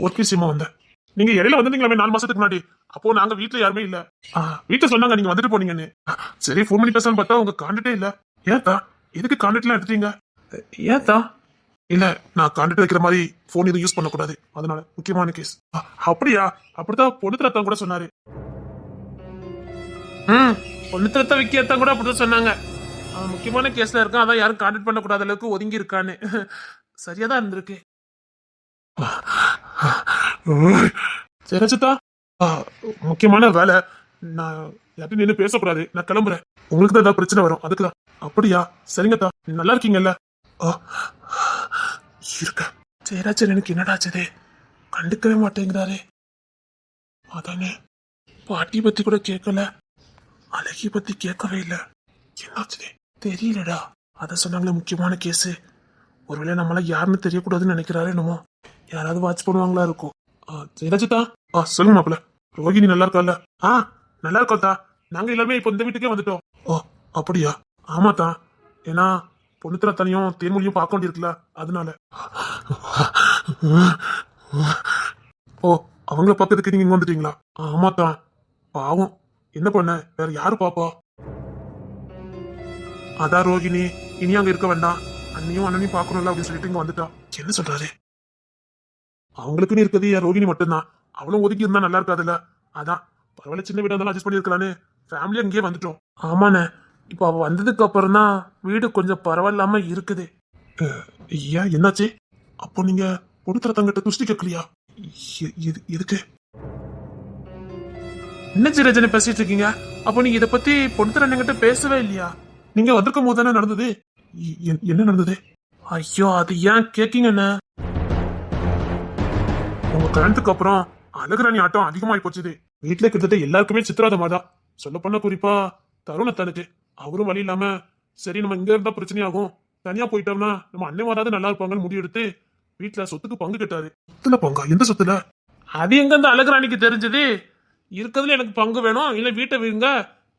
[SPEAKER 3] ஒர்க் விஷயமா வந்தேன். நீங்க இடையில வந்திருந்தீங்களா 4 மாசத்துக்கு முன்னாடி? அப்போ நாங்க வீட்டுல யாருமே இல்ல. வீட்டுல சொன்னாங்க நீங்க வந்துட்டு போனீங்கன்னு. சரி, ஃபோன் பண்ணி பேசலாம்னு பார்த்தா உங்க கான்டாக்டே இல்ல. ஏத்தா எதுக்கு கான்டாக்ட்லாம் எடுத்துட்டீங்க? ஏத்தா இல்ல, நான் கான்டாக்ட் வைக்கிற மாதிரி போன் எதுவும் யூஸ் பண்ணக்கூடாது, அதனால முக்கியமான கேஸ். அப்படியா? அப்படித்தான் பொண்ணுத்திரத்தான் கூட சொன்னாரு. பொண்ணுத்திரத்தை விக்கியத்தான் கூட அப்படிதான் சொன்னாங்க. முக்கியமான கேஸ்ல இருக்கான், அதான் யாரும் கான்டாக்ட் பண்ணக்கூடாத அளவுக்கு ஒதுங்கி இருக்கான்னு. சரியாதான் இருந்திருக்கு. சரி சித்தா, முக்கியமான வேலை, நான் யார்ட்டும் நின்று பேசக்கூடாது, நான் கிளம்புறேன். உங்களுக்கு தான் ஏதாவது பிரச்சனை வரும், அதுக்குதான். அப்படியா? சரிங்கத்தா, நல்லா இருக்கீங்கல்ல? இருக்க. சரி, எனக்கு என்னடாச்சது, கண்டுக்கவே மாட்டேங்கிறாரு. அதானே, பாட்டி பத்தி கூட கேட்கல, அழகி பத்தி கேட்கவே இல்லை. என்னாச்சுதே தெரியலடா. அத சொன்னாங்களே முக்கியமான கேஸ். ஒருவேளை நம்மள யாருன்னு தெரியக்கூடாதுன்னு நினைக்கிறாரு என்னமோ. யாராவது வாட்ச் பண்ணுவாங்களா இருக்கும். ஜெயராஜத்தா, சொல்லுங்க மாப்பிள்ள. ரோகிணி நல்லா இருக்கால? நல்லா இருக்கா. நாங்க எல்லாருமே இப்ப இந்த வீட்டுக்கே வந்துட்டோம். அப்படியா? ஆமாத்தா, ஏன்னா பொண்ணுத்திர தனியும் தேன்மொழியும் பார்க்க வேண்டியிருக்குல்ல, அதனால. அவங்கள பார்க்கறதுக்கு நீங்க இங்க வந்துட்டீங்களா? ஆமாத்தா, பாவம், என்ன பண்ண, வேற யாரு பாப்பா? அதான் ரோகிணி இனி அங்க இருக்க வேண்டாம், அண்ணியும் அண்ணனையும் பாக்கணும்ல அப்படின்னு சொல்லிட்டு இங்க வந்துட்டா. என்ன சொல்றாரு? அவங்களுக்குன்னு இருக்கிறது என் ரோகிணி மட்டும்தான். அவளும் ஒதுக்கி இருந்தா நல்லா இருக்காதுல்ல. அதான் பரவாயில்ல, சின்ன வீடா இருந்தாலும் அட்ஜஸ்ட் பண்ணிருக்கலான்னு ஃபேமிலி அங்கேயே வந்துட்டோம். ஆமாண்ணே, இப்போ அவ வந்ததுக்கு அப்புறம் தான் வீடு கொஞ்சம் பரவாயில்லாம இருக்குது. ஏன் என்னாச்சு? அப்போ நீங்க கொடுத்துற தங்கிட்ட துஷ்டி கேட்கலையா? எதுக்கு? என்ன சிரஜனை பேசிட்டு இருக்கீங்க? அப்போ நீங்க இதை பத்தி பொண்ணுத்தர அண்ணங்கிட்ட பேசவே இல்லையா? நீங்க வந்திருக்கும் போது தானே நடந்தது. என்ன நடந்தது? ஐயோ, அது ஏன் கேக்கீங்கண்ணே? உங்க கல்யாணத்துக்கு அப்புறம் அழகுராணி ஆட்டம் அதிகமாயி போச்சுது. வீட்டுல கிட்டத்தட்ட எல்லாருக்குமே சித்திராதமா தான். சொல்ல போனா குறிப்பா தருணத்தானுக்கு. அவரும் வழி இல்லாம சரி நம்ம இங்க இருந்தா பிரச்சனையாகும், தனியா போயிட்டோம்னா நம்ம அண்ணன் வராது நல்லா இருப்பாங்கன்னு முடிவெடுத்து வீட்டுல சொத்துக்கு பங்கு கேட்டாரு. சொத்துல பங்கா? எந்த சொத்துல? அது எங்க இந்த அழகுராணிக்கு தெரிஞ்சது? இருக்கிறதுல எனக்கு பங்கு வேணும், இல்ல வீட்டை விருங்க,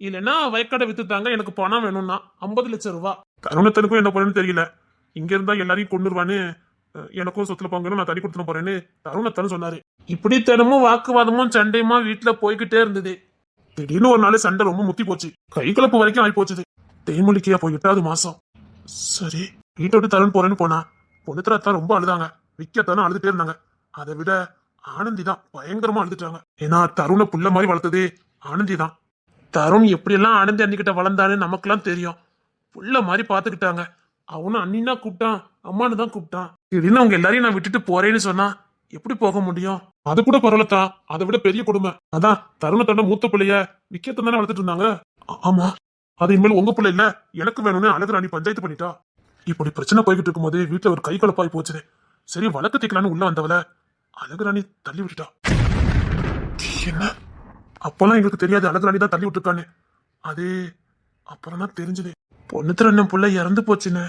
[SPEAKER 3] இல்லைன்னா வயக்காடை வித்துத்தாங்க, எனக்கு பணம் வேணும்னா 50 லட்சம் ரூபாய். தருணத்தனுக்கும் என்ன பண்ணணும்னு தெரியல. இங்க இருந்தா எல்லாரையும் கொண்டுருவான்னு எனக்கும் சொத்துல பங்குன்னு நான் தனி கொடுத்துட போறேன்னு தருணத்தனு சொன்னாரு. இப்படி தினமும் வாக்குவாதமும் சண்டையுமா வீட்டுல போய்கிட்டே இருந்தது. திடீர்னு ஒரு நாள் சண்டை ரொம்ப முத்தி போச்சு, கை கலப்பு வரைக்கும் ஆகி போச்சுது. தேன்மொழிக்கையா போய் 8வது மாசம். சரி, வீட்டை விட்டு தருண் போறேன்னு போனா பொண்ணுத்தரத்தான் ரொம்ப அழுதாங்க, விக்கத்தானும் அழுதுட்டே இருந்தாங்க. அதை விட ஆனந்தி தான் பயங்கரமா அழுதுட்டாங்க. ஏன்னா தருணை புள்ள மாதிரி வளர்த்தது ஆனந்தி தான். தருண் எப்படியெல்லாம் ஆனந்தி அன்னிக்கிட்ட வளர்ந்தான்னு நமக்குலாம் தெரியும். புள்ள மாதிரி பாத்துக்கிட்டாங்க. அவனும் அண்ணின்னா கூப்பிட்டான், அம்மானு தான் கூப்பிட்டான். திடீர்னு அவங்க எல்லாரையும் நான் விட்டுட்டு போறேன்னு சொன்னா எப்படி போக முடியும்? அது கூட பரவாயில்லத்தான், அதை விட பெரிய கொடுமை அதான் தருணத்தோட மூத்த பிள்ளைய விக்கத்தை தானே வளர்த்துட்டு இருந்தாங்க. ஆமா, அது இனிமேல் உங்க பிள்ளை இல்ல, எனக்கு வேணும்னு அழகுராணி பஞ்சாயத்து பண்ணிட்டா. இப்படி பிரச்சனை போய்கிட்டு இருக்கும்போது வீட்டுல ஒரு கை கலப்பாய் போச்சுது. சரி வழக்கு தைக்கலான்னு உள்ள வந்தவள அழகுராணி தள்ளி விட்டுட்டா. என்ன? அப்பெல்லாம் எங்களுக்கு தெரியாது அழகுராணி தான் தள்ளி விட்டுருக்கான்னு. அது அப்புறம் தான் தெரிஞ்சது. பொண்ணுத்திர அண்ணன் புள்ள இறந்து போச்சுன்னு.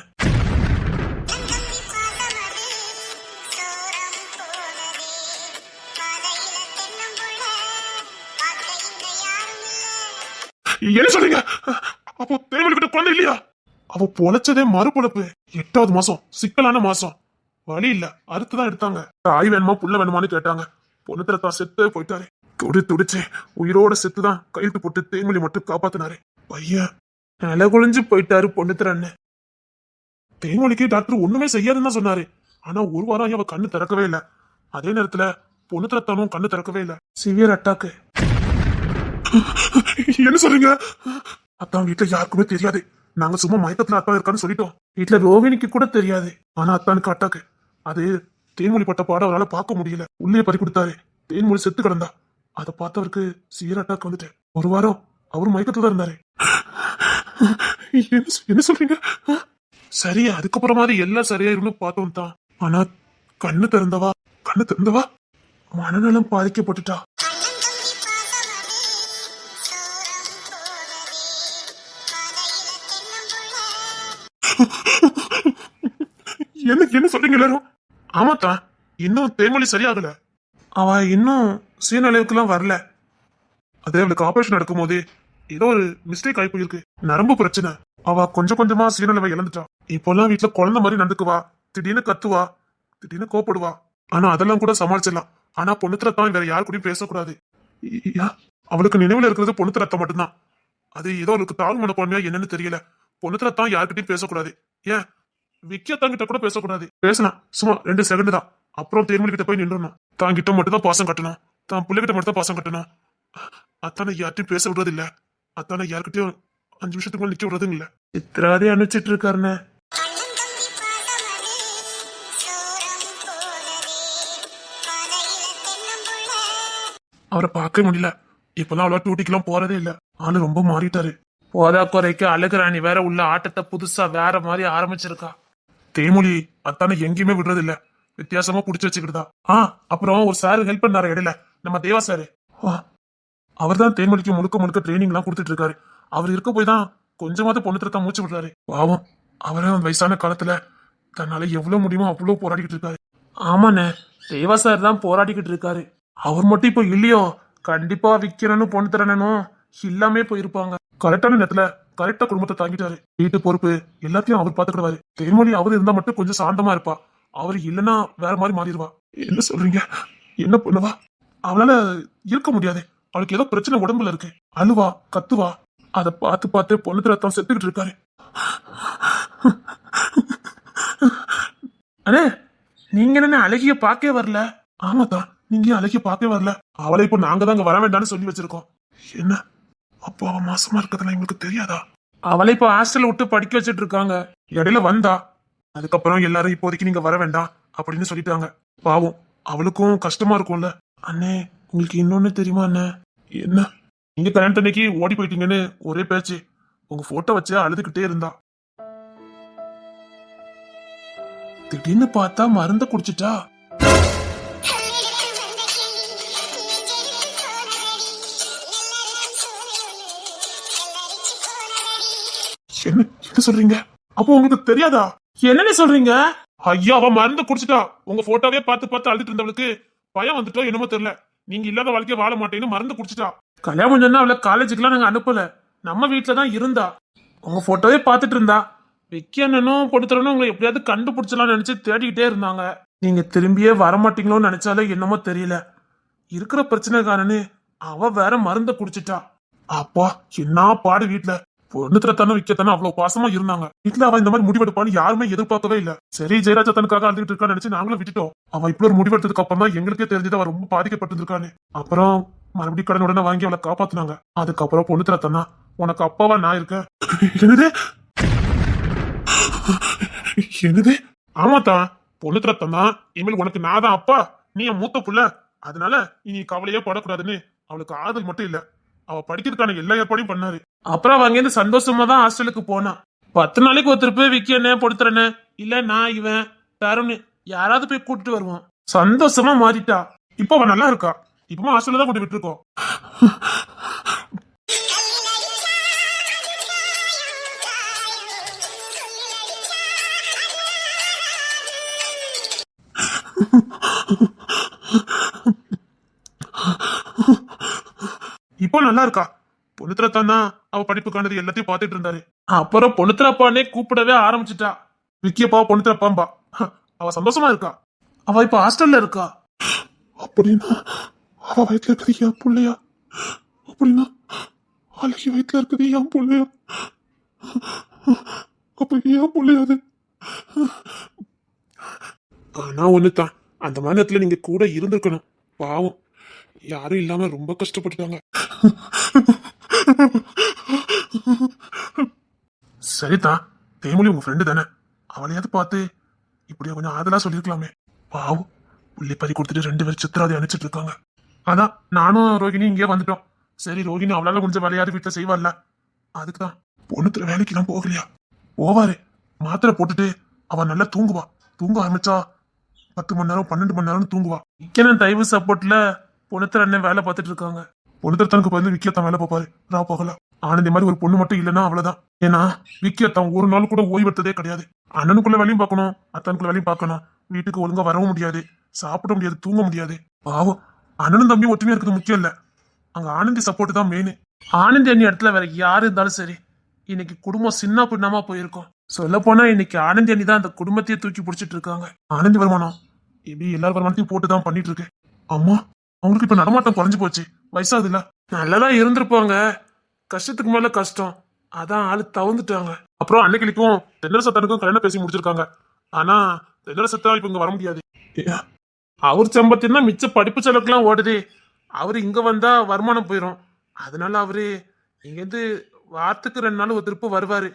[SPEAKER 3] என்ன சொல்றீங்க? அப்போ தேவல்கிட்ட குழந்தை இல்லையா? அவ பொழைச்சதே மறுபொழப்பு. 8வது மாசம், சிக்கலான மாசம். வழி இல்ல, அறுத்துதான் எடுத்தாங்க. தாய் வேணுமா புள்ள வேணுமான்னு கேட்டாங்க. பொண்ணுத்திரத்தா செத்து போயிட்டாரு. துடிச்சு உயிரோட செத்துதான் கையெழுத்து போட்டு தேன்மொழி மட்டும் காப்பாத்தினாரு. பையன் நில குழிஞ்சு போயிட்டாரு பொண்ணுத்திர அண்ணன். தேன்மொழிக்கு டாக்டர் ஒண்ணுமே செய்யாதுன்னு தான் சொன்னாரு. ஆனா ஒரு வாரம் அவ கண்ணு திறக்கவே இல்லை. அதே நேரத்துல பொண்ணுத்திரத்தானும் கண்ணு திறக்கவே இல்லை. Severe attack. என்ன சொல்றீங்க? அத்தான் வீட்டுல யாருக்குமே தெரியாது. நாங்க சும்மா மயக்கத்துல அத்தா இருக்கான்னு சொல்லிட்டோம். வீட்டுல ரோகிணிக்கு கூட தெரியாது. ஆனா அத்தானுக்கு அட்டாக்கு. அது தேன்மொழி பட்ட பாடம் அவரால் பார்க்க முடியல. உள்ளே பறி கொடுத்தாரு. தேன்மொழி செத்து கிடந்தா. அதை பார்த்தவருக்கு சிவியர் அட்டாக் வந்துட்டு ஒரு வாரம் அவரும் மயக்கத்துல தான் இருந்தாரு. என்ன சொல்றீங்க? சரி, அதுக்கப்புறமாவது எல்லாம் சரியாயிரும்னு பார்த்தோம் தான். ஆனா கண்ணு திறந்தவா மனநலம் பாதிக்கப்பட்டுட்டா. என்ன சொல்றீங்க எல்லாரும்? ஆமாத்தான், இன்னும் தேன்மொழி சரியாகல. அவ இன்னும் சுயநிலைவுக்குலாம் வரல. அதே அவளுக்கு ஆபரேஷன் நடக்கும் போது ஏதோ ஒரு மிஸ்டேக் ஆகி போயிருக்கு. நரம்பு பிரச்சனை. அவ கொஞ்சம் கொஞ்சமா சுயநிலைவை இழந்துட்டா. இப்பெல்லாம் வீட்டுல குழந்தை மாதிரி நடந்துக்குவா. திடீர்னு கத்துவா, திடீர்னு கோப்படுவா. ஆனா அதெல்லாம் கூட சமாளிச்சிடலாம். ஆனா பொண்ணுத்திரத்தான் வேற யாரு கூடயும் பேசக்கூடாது. அவளுக்கு நினைவுல இருக்கிறது பொண்ணுத்திரத்தை மட்டும்தான். அது ஏதோ அவளுக்கு தாழ் மனப்பான்மையா என்னன்னு தெரியல. பொண்ணுத்திரத்தான் யாருக்கிட்டையும் பேசக்கூடாது. ஏன் விக்கியத்தாங்கிட்ட கூட பேசக்கூடாது. பேசலாம், சும்மா 2 செகண்ட் தான். அப்புறம் தேன்மொழி கிட்ட போய் நின்றுணும். தான் கிட்ட மட்டும் தான் பாசம் கட்டணும், தான் பிள்ளைகிட்ட மட்டும் தான் பாசம் கட்டணும். அத்தான யார்ட்டையும் பேச விடுறது இல்ல. அத்தான யாருக்கிட்டையும் 5 நிமிஷத்துக்கு மேல நிக்க விடுறதும் இல்ல. இத்திராதே அனுப்பிச்சிட்டு இருக்காருன்னு. அவரை பார்க்க முடியல. இப்பெல்லாம் அவ்வளோ டூட்டிக்கெல்லாம் போறதே இல்ல. ஆளு ரொம்ப மாறிட்டாரு. போதா குறைக்கு அழகுராணி வேற உள்ள ஆட்டத்தை புதுசா வேற மாதிரி ஆரம்பிச்சிருக்கா. தேன்மொழி அத்தான எங்கேயுமே விடுறது இல்ல. வித்தியாசமா புடிச்சு வச்சுக்கிட்டுதா. அப்புறம் ஒரு சாரு ஹெல்ப் பண்ணாரு இடையில, நம்ம தேவா சாரு. அவர் தான் தேன்மொழிக்கு முழுக்க ட்ரைனிங் எல்லாம் கொடுத்துட்டு இருக்காரு. அவர் இருக்க போய் தான் கொஞ்சமாவது பொண்ணுத்திரத்தான் மூச்சு விடுறாரு. பாவம், அவரே வயசான காலத்துல தன்னால எவ்வளவு முடியுமோ அவ்வளவு போராடிக்கிட்டு இருக்காரு. ஆமாண்ணே, தேவா சார் தான் போராடிக்கிட்டு இருக்காரு. அவர் மட்டும் இப்போ இல்லையோ கண்டிப்பா விக்கிறனும் பொண்ணுத்திரனும் இல்லாமே போயிருப்பாங்க. கரெக்டான நேரத்துல கரெக்டா குடும்பத்தை தாங்கிட்டாரு. வீட்டு பொறுப்பு எல்லாத்தையும் அவர் பாத்துக்கிடுவாரு. தேன்மொழி அவர் இருந்தா மட்டும் கொஞ்சம் சாந்தமா இருப்பா. அவர் இல்லைன்னா வேற மாதிரி மாறிடுவா. என்ன சொல்றீங்க? என்ன பண்ணுவா? அவளால இருக்க முடியாது. அவளுக்கு ஏதோ பிரச்சனை உடம்புல இருக்கு. அழுவா, கத்துவா. அதை பார்த்து பார்த்தே பொண்ணு ரத்தம் செத்துக்கிட்டு இருக்காரு. அண்ணே, நீங்க என்ன அழகிய பார்க்கவே வரல? ஆமாதான், நீங்க அழகிய பார்க்கவே வரல. அவளை இப்போ நாங்க தான் அங்க வர வேண்டாம்னு சொல்லி வச்சிருக்கோம். என்ன, அப்போ அவ மாசமா இருக்கிறதுல எங்களுக்கு தெரியாதா? அவளை இப்போ ஹாஸ்டல்ல விட்டு படிக்க வச்சிட்டு இருக்காங்க. இடையில வந்தா, அதுக்கப்புறம் எல்லாரும் இப்போதைக்கு நீங்க வர வேண்டாம் அப்படின்னு சொல்லிட்டாங்க. பாவம், அவளுக்கும் கஷ்டமா இருக்கும்ல. அண்ணே, உங்களுக்கு இன்னொன்னு தெரியுமா அண்ணே? என்ன? நீங்க கல்யாணத்தன்னைக்கு ஓடி போயிட்டீங்கன்னு ஒரே பேச்சு. உங்க போட்டோ வச்சு அழுதுகிட்டே இருந்தா. திடீர்னு பார்த்தா மருந்த குடிச்சிட்டா. என்ன என்ன சொல்றீங்க? அப்போ உங்களுக்கு தெரியாதா? என்னன்னு சொல்றீங்க? ஐயா, அவ மருந்து குடிச்சிட்டா. உங்க போட்டோவே பார்த்து பார்த்து அழுதுட்டு இருந்தவளுக்கு பயம் வந்துட்டோ என்னமோ தெரியல. நீங்க இல்லாத வாழ்க்கைய வாழ மாட்டேன்னு மருந்து குடிச்சிட்டா. கல்யாணம் சொன்னா அவளை காலேஜுக்குலாம் நாங்க அனுப்பல. நம்ம வீட்டுல தான் இருந்தா. உங்க போட்டோவே பார்த்துட்டு இருந்தா. விக்கியனும் கொடுத்துறனும் உங்களை எப்படியாவது கண்டுபிடிச்சலாம்னு நினைச்சு தேடிக்கிட்டே இருந்தாங்க. நீங்க திரும்பியே வரமாட்டீங்களோன்னு நினைச்சாலே என்னமோ தெரியல. இருக்கிற பிரச்சனை காரணு அவ வேற மருந்த குடிச்சிட்டா. அப்பா, என்ன பாடு வீட்டுல. பொண்ணுத்திரத்தானே விக்கத்தானே அவ்வளவு பாசமா இருந்தாங்க. வீட்டுல அவ இந்த மாதிரி முடிவெடுப்பான்னு யாருமே எதிர்பார்க்கவே இல்ல. சரி, ஜெயராஜா தனக்காக அழுதுட்டு இருக்கான்னு நினைச்சு நாங்களும் விட்டுட்டோம். அவ இப்படி ஒரு முடிவெடுத்ததுக்கு அப்புறம் தான் எங்களுக்கே தெரிஞ்சது அவ ரொம்ப பாதிக்கப்பட்டிருக்கான்னு. அப்புறம் மறுபடியும் கடன் உடனே வாங்கி அவளை காப்பாத்துனாங்க. அதுக்கப்புறம் பொண்ணுத்திரத்தானா, உனக்கு அப்பாவா நான் இருக்கேன். என்னது? என்னது? ஆமாத்தான், பொண்ணுத்திரத்தான் தான். இனிமேல் உனக்கு நான் தான் அப்பா, நீ என் மூத்த புள்ள. அதனால இனி கவலையே படக்கூடாதுன்னு அவளுக்கு ஆறுதல் மட்டும் இல்ல, அவ படிக்கிறதுக்கான எல்லா ஏற்பாடையும் பண்ணாரு. அப்புறம் அங்கேருந்து சந்தோஷமா தான் ஹாஸ்டலுக்கு போனா. 10 நாளைக்கு ஒருத்தர் போய் விக்கனே பொடுத்துறனே, இல்ல நான் இவன் தருண் யாராவது போய் கூட்டிட்டு வருவோம். சந்தோஷமா மாறிட்டா. இப்போ அவ நல்லா இருக்கா. இப்பமா ஹாஸ்டல்ல தான் கொண்டு விட்டுருக்கோம். இப்போ நல்லா இருக்கா. பொண்ணுத்திரத்தான் தான் அவ படிப்புக்கானது எல்லாத்தையும் பாத்துட்டு இருந்தாரு. அப்புறம் பொண்ணுத்திரப்பானே கூப்பிடவே ஆரம்பிச்சுட்டா. விக்கியப்பா பொண்ணுத்திரப்பாம்பா. அவ சந்தோஷமா இருக்கா. அவ இப்ப ஹாஸ்டல்ல இருக்கா. அப்படின்னா அவ வயிற்றுல இருக்குது என் பிள்ளையா? அப்படின்னா அழகி வயிற்றுல இருக்குது என் பிள்ளையா? அப்ப ஏன் பிள்ளையாது? ஆனா ஒண்ணுதான், அந்த மாதிரி நேரத்துல நீங்க கூட இருந்திருக்கணும். பாவம், யாரும் இல்லாம ரொம்ப கஷ்டப்பட்டுட்டாங்க. சரிதான், தேமொழி உங்க ஃப்ரெண்டு தானே, அவளையாவது பார்த்து இப்படியா கொஞ்சம் ஆதலா சொல்லிருக்கலாமே. பாவம், புள்ளி பறி கொடுத்துட்டு 2 பேரும் சித்திராதி அனுப்பிச்சிட்டு இருக்காங்க. அதான் நானும் ரோகிணி இங்கே வந்துட்டோம். சரி, ரோகிணி அவளால கொஞ்சம் வேலையாவது வீட்டுல செய்வாள்ல, அதுக்குதான். பொண்ணுத்துல வேலைக்கெல்லாம் போகலையா? போவாரு. மாத்திரை போட்டுட்டு அவ நல்லா தூங்குவா. தூங்க ஆரம்பிச்சா 10 மணி நேரம் 12 மணி நேரம் தூங்குவா. விக்கனன் தயவு சப்போர்ட்ல பொண்ணுத்திர அண்ணன் வேலை பார்த்துட்டு இருக்காங்க. பொண்ணுத்திரத்தனுக்கு பதில் விக்கியத்தான் வேலை பார்ப்பாரு. நான் போகலாம். ஆனந்தி மாதிரி ஒரு பொண்ணு மட்டும் இல்லைன்னா அவ்வளவுதான். ஏன்னா விக்கியத்தான் ஒரு நாள் கூட ஓய்வெடுத்ததே கிடையாது. அண்ணனுக்குள்ள வேலையும் பார்க்கணும், அத்தனுக்குள்ள வேலையும் பார்க்கணும். வீட்டுக்கு ஒழுங்கா வரவும் முடியாது, சாப்பிட முடியாது, தூங்க முடியாது. பாவம், அண்ணனும் தம்பியும் ஒற்றுமையா இருக்கிறது முக்கியம் இல்ல, அங்க ஆனந்தி சப்போர்ட் தான் மெயின். ஆனந்தி அண்ணி இடத்துல வேற யாரு இருந்தாலும் சரி, இன்னைக்கு குடும்பம் சின்ன பின்னமா போயிருக்கும். சொல்ல போனா இன்னைக்கு ஆனந்தி அண்ணி தான் அந்த குடும்பத்தையே தூக்கி பிடிச்சிட்டு இருக்காங்க. ஆனந்தி வருமானம் இப்படி எல்லா வருமானத்தையும் போட்டுதான் பண்ணிட்டு இருக்கு. அம்மா, அவங்களுக்கு இப்ப நடமாட்டம் குறைஞ்சு போச்சு, வயசாகுது இல்ல. நல்லதா இருந்திருப்பாங்க, கஷ்டத்துக்கு மேல கஷ்டம், அதான் ஆளு தவந்துட்டாங்க. அப்புறம் அன்னைக்கும் தென்னர சத்தானுக்கும் கல்யாணம் பேசி முடிச்சிருக்காங்க. ஆனா தென்னர சத்தா இப்ப இங்க வர முடியாது. அவர் சம்பத்தினா மிச்ச படிப்பு செலவுக்குலாம் ஓடுது. அவரு இங்க வந்தா வருமானம் போயிடும். அதனால அவரு இங்கேருந்து வாரத்துக்கு 2 நாள் ஒரு திருப்பு வருவாரு.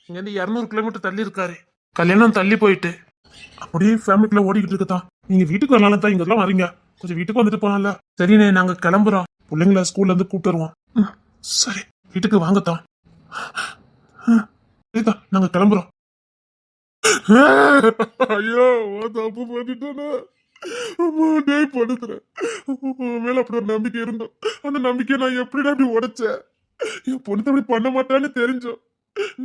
[SPEAKER 3] இங்கேருந்து 200 கிலோமீட்டர் தள்ளி இருக்காரு. கல்யாணம் தள்ளி போயிட்டு அப்படியே ஃபேமிலிக்குள்ள ஓடிக்கிட்டு இருக்கதான். நீங்க வீட்டுக்கு வரலாம் தான், இங்கெல்லாம் வரீங்க, கொஞ்சம் வீட்டுக்கு வந்துட்டு போனால. சரிண்ணே, நாங்க கிளம்புறோம். பிள்ளைங்கள ஸ்கூல்ல இருந்து கூப்பிட்டு வருவோம். சரி, வீட்டுக்கு வாங்கத்தான். சரிதான், நாங்க கிளம்புறோம். ஐயோ, தப்பு பண்ணிட்டேனா? பண்ணுறேன் மேல அப்படி ஒரு நம்பிக்கை இருந்தோம். அந்த நம்பிக்கையை நான் எப்படிடா அப்படி உடைச்சேன்? என் பொண்ணு அப்படி பண்ண மாட்டான்னு தெரிஞ்சோம்.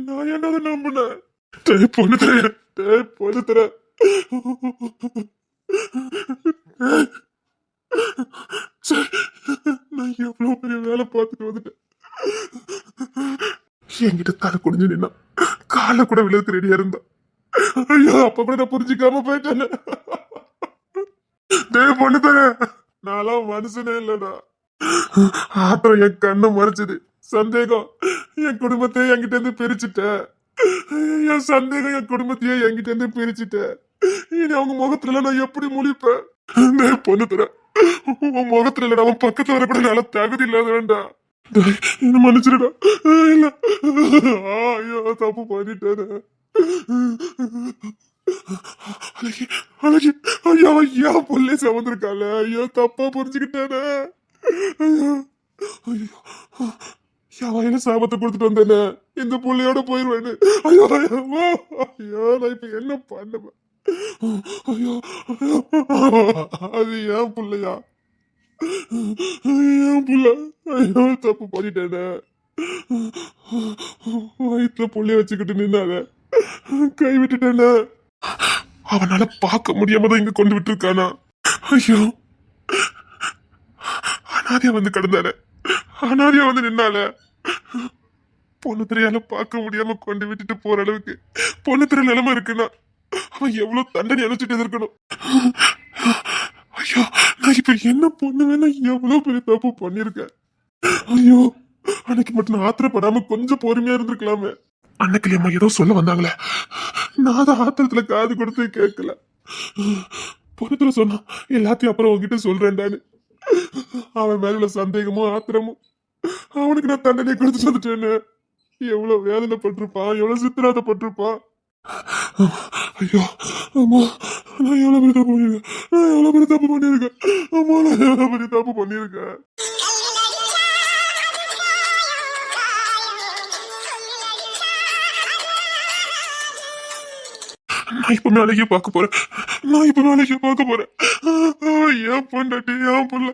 [SPEAKER 3] நான் என்னது நம்பினேன்? பொண்ணு தர நான் எவ்வளவு பெரிய வேலை பார்த்துட்டு வந்துட்டேன். என்கிட்ட தலை குடிஞ்சு நின்னா காலை கூட விழுதுக்கு ரெடியா இருந்தா. ஐயோ, அப்ப கூட நான் புரிஞ்சுக்காம போயிட்டேன். பொண்ணு தர நான்லாம் மனுஷனே இல்லடா. ஆத்திரம் என் கண்ணை மறைச்சது, சந்தேகம் என் குடும்பத்தை என்கிட்ட இருந்து பிரிச்சுட்ட. என் சந்தேகம் என் குடும்பத்தையே என்கிட்ட இருந்து பிரிச்சுட்ட. இனி அவங்க முகத்துல நான் எப்படி முழிப்பேன்? பொண்ணு தர உன் முகத்துல இல்ல, அவன் பக்கத்துல வரக்கூட நல்ல தகுதி இல்லாத வேண்டாம். என்ன மன்னிச்சிருடா. இல்ல ஐயோ தப்பு பண்ணிட்டேன். அழகி அழகி ஐயோ ஐயா புள்ளே சமந்திருக்கால. ஐயோ தப்பா புரிஞ்சுக்கிட்டேனே. ஐயோ ஐயோ என் வயல சாபத்தை கொடுத்துட்டு வந்தேனே. இந்த புள்ளையோட போயிருவேன்னு. ஐயோ ஐயோ ஐயோ நான் இப்ப என்ன பண்ணுவேன்? ஐயோ அது ஏன் புள்ளையா? ஏன் புள்ள? ஐயோ தப்பு பண்ணிட்டேனே. வயிற்றுல புள்ளைய வச்சுக்கிட்டு நின்னாத கை விட்டுட்டேனே. அவனால பார்க்க முடியாம தான் இங்க கொண்டு விட்டு இருக்கானா? ஐயோ அனாதியா வந்து கிடந்தானே, அனாதியா வந்து நின்னால. பொண்ணு திரையால பார்க்க முடியாம கொண்டு விட்டுட்டு போற அளவுக்கு பொண்ணு திரை நிலைமை இருக்குன்னா அவன் எவ்வளவு தண்டனை அனுப்பிச்சுட்டு இருக்கணும். ஐயோ நான் இப்ப என்ன பண்ணுவேன்னா எவ்வளவு பெரிய தப்பு பண்ணிருக்கேன். ஐயோ அன்னைக்கு மட்டும் நான் ஆத்திரப்படாம கொஞ்சம் பொறுமையா இருந்திருக்கலாமே. அன்னைக்கு அம்மா ஏதோ சொல்ல வந்தாங்களே, நான் அதை ஆத்திரத்துல காது கொடுத்து கேட்கல. பொறுத்துல சொன்னா எல்லாத்தையும் அப்புறம் உங்ககிட்ட சொல்றேன்டான்னு. அவன் மேல உள்ள சந்தேகமும் ஆத்திரமும் அவனுக்கு நான் தண்டனை கொடுத்து வந்துட்டேன்னு. எவ்வளவு வேதனை பட்டிருப்பான், எவ்வளவு சித்திராத பட்டிருப்பான். ஐயோ அம்மா நான் எவ்வளவு பெரிய தப்பு பண்ணிருக்கேன். நான் எவ்வளவு பெரிய தப்பு பண்ணிருக்கேன். அம்மா நான் எவ்வளவு பெரிய தப்பு பண்ணிருக்கேன். நான் இப்ப மேலேயே பார்க்க போறேன். நான் இப்ப மேலேயே பார்க்க போறேன். ஏன் பொண்டாட்டி ஏன் புள்ள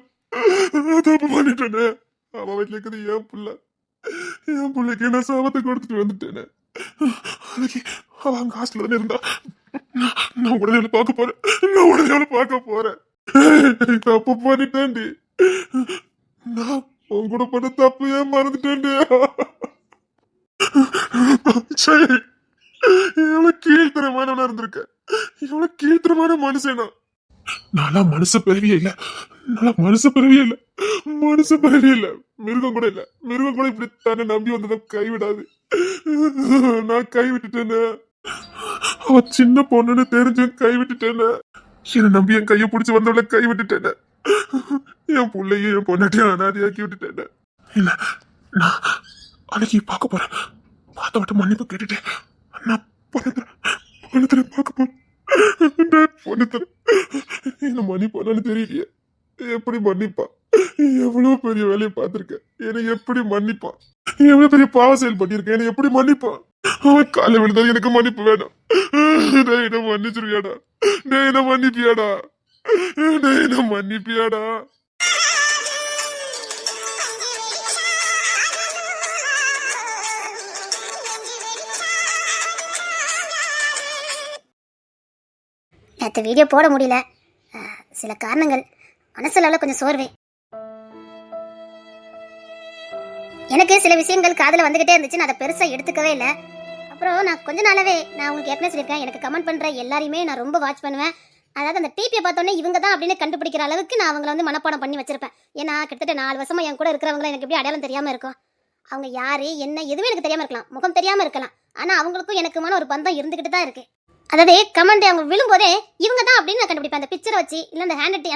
[SPEAKER 3] தப்பு பண்ணிட்டேனே. அவன் வீட்டுல இருக்குது ஏன் புள்ள. என் பிள்ளைக்கு நான் சாபத்தை கொடுத்துட்டு வந்துட்டேனே. அவன் அங்க ஹாஸ்டல்ல தானே இருந்தா. நான் உடனே அவளை பார்க்க போறேன். நான் உடனே அவளை பார்க்க போறேன். தப்பு பண்ணிட்டேன்டி. நான் உன் கூட பண்ண தப்பு ஏன் மறந்துட்டேன்டி. சரி எவ்வளவு கீழ்த்தரமானவனா இருந்திருக்க. எவ்வளவு கீழ்த்தரமான மனுஷனா. நான்லாம் மனுஷ பிறவியே இல்ல. நான்லாம் மனுஷ பிறவியே இல்ல. மனுஷ பிறவியே இல்ல. மிருகம் கூட இல்ல. மிருகம் கூட இப்படி தானே நம்பி வந்ததை கைவிடாது. நான் கைவிட்டுட்டேன்னு. அவ சின்ன பொண்ணுன்னு தெரிஞ்சு கைவிட்டுட்டேன்னு. என்னை நம்பி என் கையை பிடிச்சி வந்தவளை கைவிட்டுட்டேன்னு. என் பிள்ளையும் என் பொண்ணாட்டியும் அனாதையாக்கி விட்டுட்டேன்னு. இல்ல நான் அன்னைக்கு பார்க்க போறேன். பார்த்த மட்டும் மன்னிப்பு கேட்டுட்டேன். நான் பொண்ணு பார்க்க போறேன். பொண்ணு என்ன மன்னிப்பானு தெரியலையே. எப்படி மன்னிப்பா? எவ்வளவு பெரிய வேலையை பார்த்திருக்கேன். என்னை எப்படி மன்னிப்பான்? எவ்வளவு பெரிய பாவ செயல் பண்ணிருக்கேன். என்னை எப்படி மன்னிப்பான்? அவன் காலை விழுந்தது எனக்கு மன்னிப்பு வேணும். என்ன மன்னிச்சிருவியாடா? என்ன மன்னிப்பியாடா? என்ன மன்னிப்பியாடா?
[SPEAKER 2] நேற்று வீடியோ போட முடியல. சில காரணங்கள், மனசுல கொஞ்சம் சோர்வு. எனக்கு சில விஷயங்கள் காதில் வந்துகிட்டே இருந்துச்சு. நான் அதை பெருசாக எடுத்துக்கவே இல்லை. அப்புறம் நான் கொஞ்ச நாளாவே நான் உங்களுக்கு ஏற்கனவே சொல்லியிருக்கேன், எனக்கு கமெண்ட் பண்ணுற எல்லாரையுமே நான் ரொம்ப வாட்ச் பண்ணுவேன். அதாவது அந்த டிபியை பார்த்தோன்னே இவங்க தான் அப்படின்னு கண்டுபிடிக்கிற அளவுக்கு நான் அவங்கள வந்து மனப்பாடம் பண்ணி வச்சிருப்பேன். ஏன்னா கிட்டத்தட்ட 4 வருஷமா என் கூட இருக்கிறவங்கள எனக்கு எப்படி அடையாளம் தெரியாமல் இருக்கும். அவங்க யாரு என்ன எதுவுமே எனக்கு தெரியாமல் இருக்கலாம், முகம் தெரியாமல் இருக்கலாம். ஆனால் அவங்களுக்கும் எனக்குமான ஒரு பந்தம் இருந்துக்கிட்டு தான் இருக்கு. அதாவது கமெண்ட் அவங்க விழும்போதே இவங்க தான் அப்படின்னு நான் கண்டுபிடிப்பேன். அந்த பிக்சரை வச்சு இல்லை அந்த ஹேண்ட் ரைட்டிங்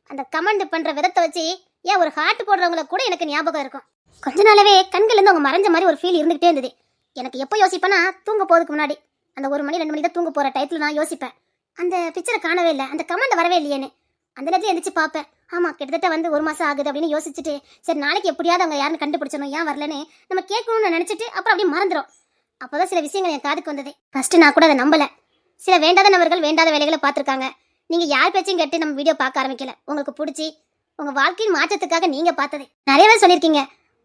[SPEAKER 2] அந்த கமெண்ட் பண்ணுற விதத்தை வச்சு ஏன் ஒரு ஹார்ட் போடுறவங்கள கூட எனக்கு ஞாபகம் இருக்கும். கொஞ்ச நாளாவே கண்கள்லேருந்து அவங்க மறைஞ்ச மாதிரி ஒரு ஃபீல் இருந்துகிட்டே இருந்தது. எனக்கு எப்போ யோசிப்பேன்னா தூங்க போகிறதுக்கு முன்னாடி அந்த 1 மணி 2 மணி தான் தூங்க போகிற டயத்தில் நான் யோசிப்பேன், அந்த பிக்சரை காணவே இல்லை, அந்த கமெண்ட் வரவே இல்லையேன்னு. அந்த நேரத்தில் எந்திரிச்சு பார்ப்பேன். ஆமாம் கிட்டத்தட்ட வந்து 1 மாதம் ஆகுது அப்படின்னு யோசிச்சுட்டு சரி நாளைக்கு எப்படியாவது அவங்க யாருன்னு கண்டுபிடிச்சணும், ஏன் வரலன்னு நம்ம கேட்கணும்னு நினச்சிட்டு அப்புறம் அப்படியே மறந்துடும். அப்போதான் சில விஷயங்கள் என் காதுக்கு வந்தது. ஃபர்ஸ்ட் நான் கூட அதை நம்பலை. சில வேண்டாத நபர்கள் வேண்டாத வேலைகளை பார்த்துருக்காங்க. நீங்கள் யார் பேச்சையும் கேட்டு நம்ம வீடியோ பார்க்க ஆரம்பிக்கல. உங்களுக்கு பிடிச்சி உங்கள் வாழ்க்கையின் மாற்றத்துக்காக நீங்கள் பார்த்தது. நிறைய பேர் சொல்லியிருக்கீங்க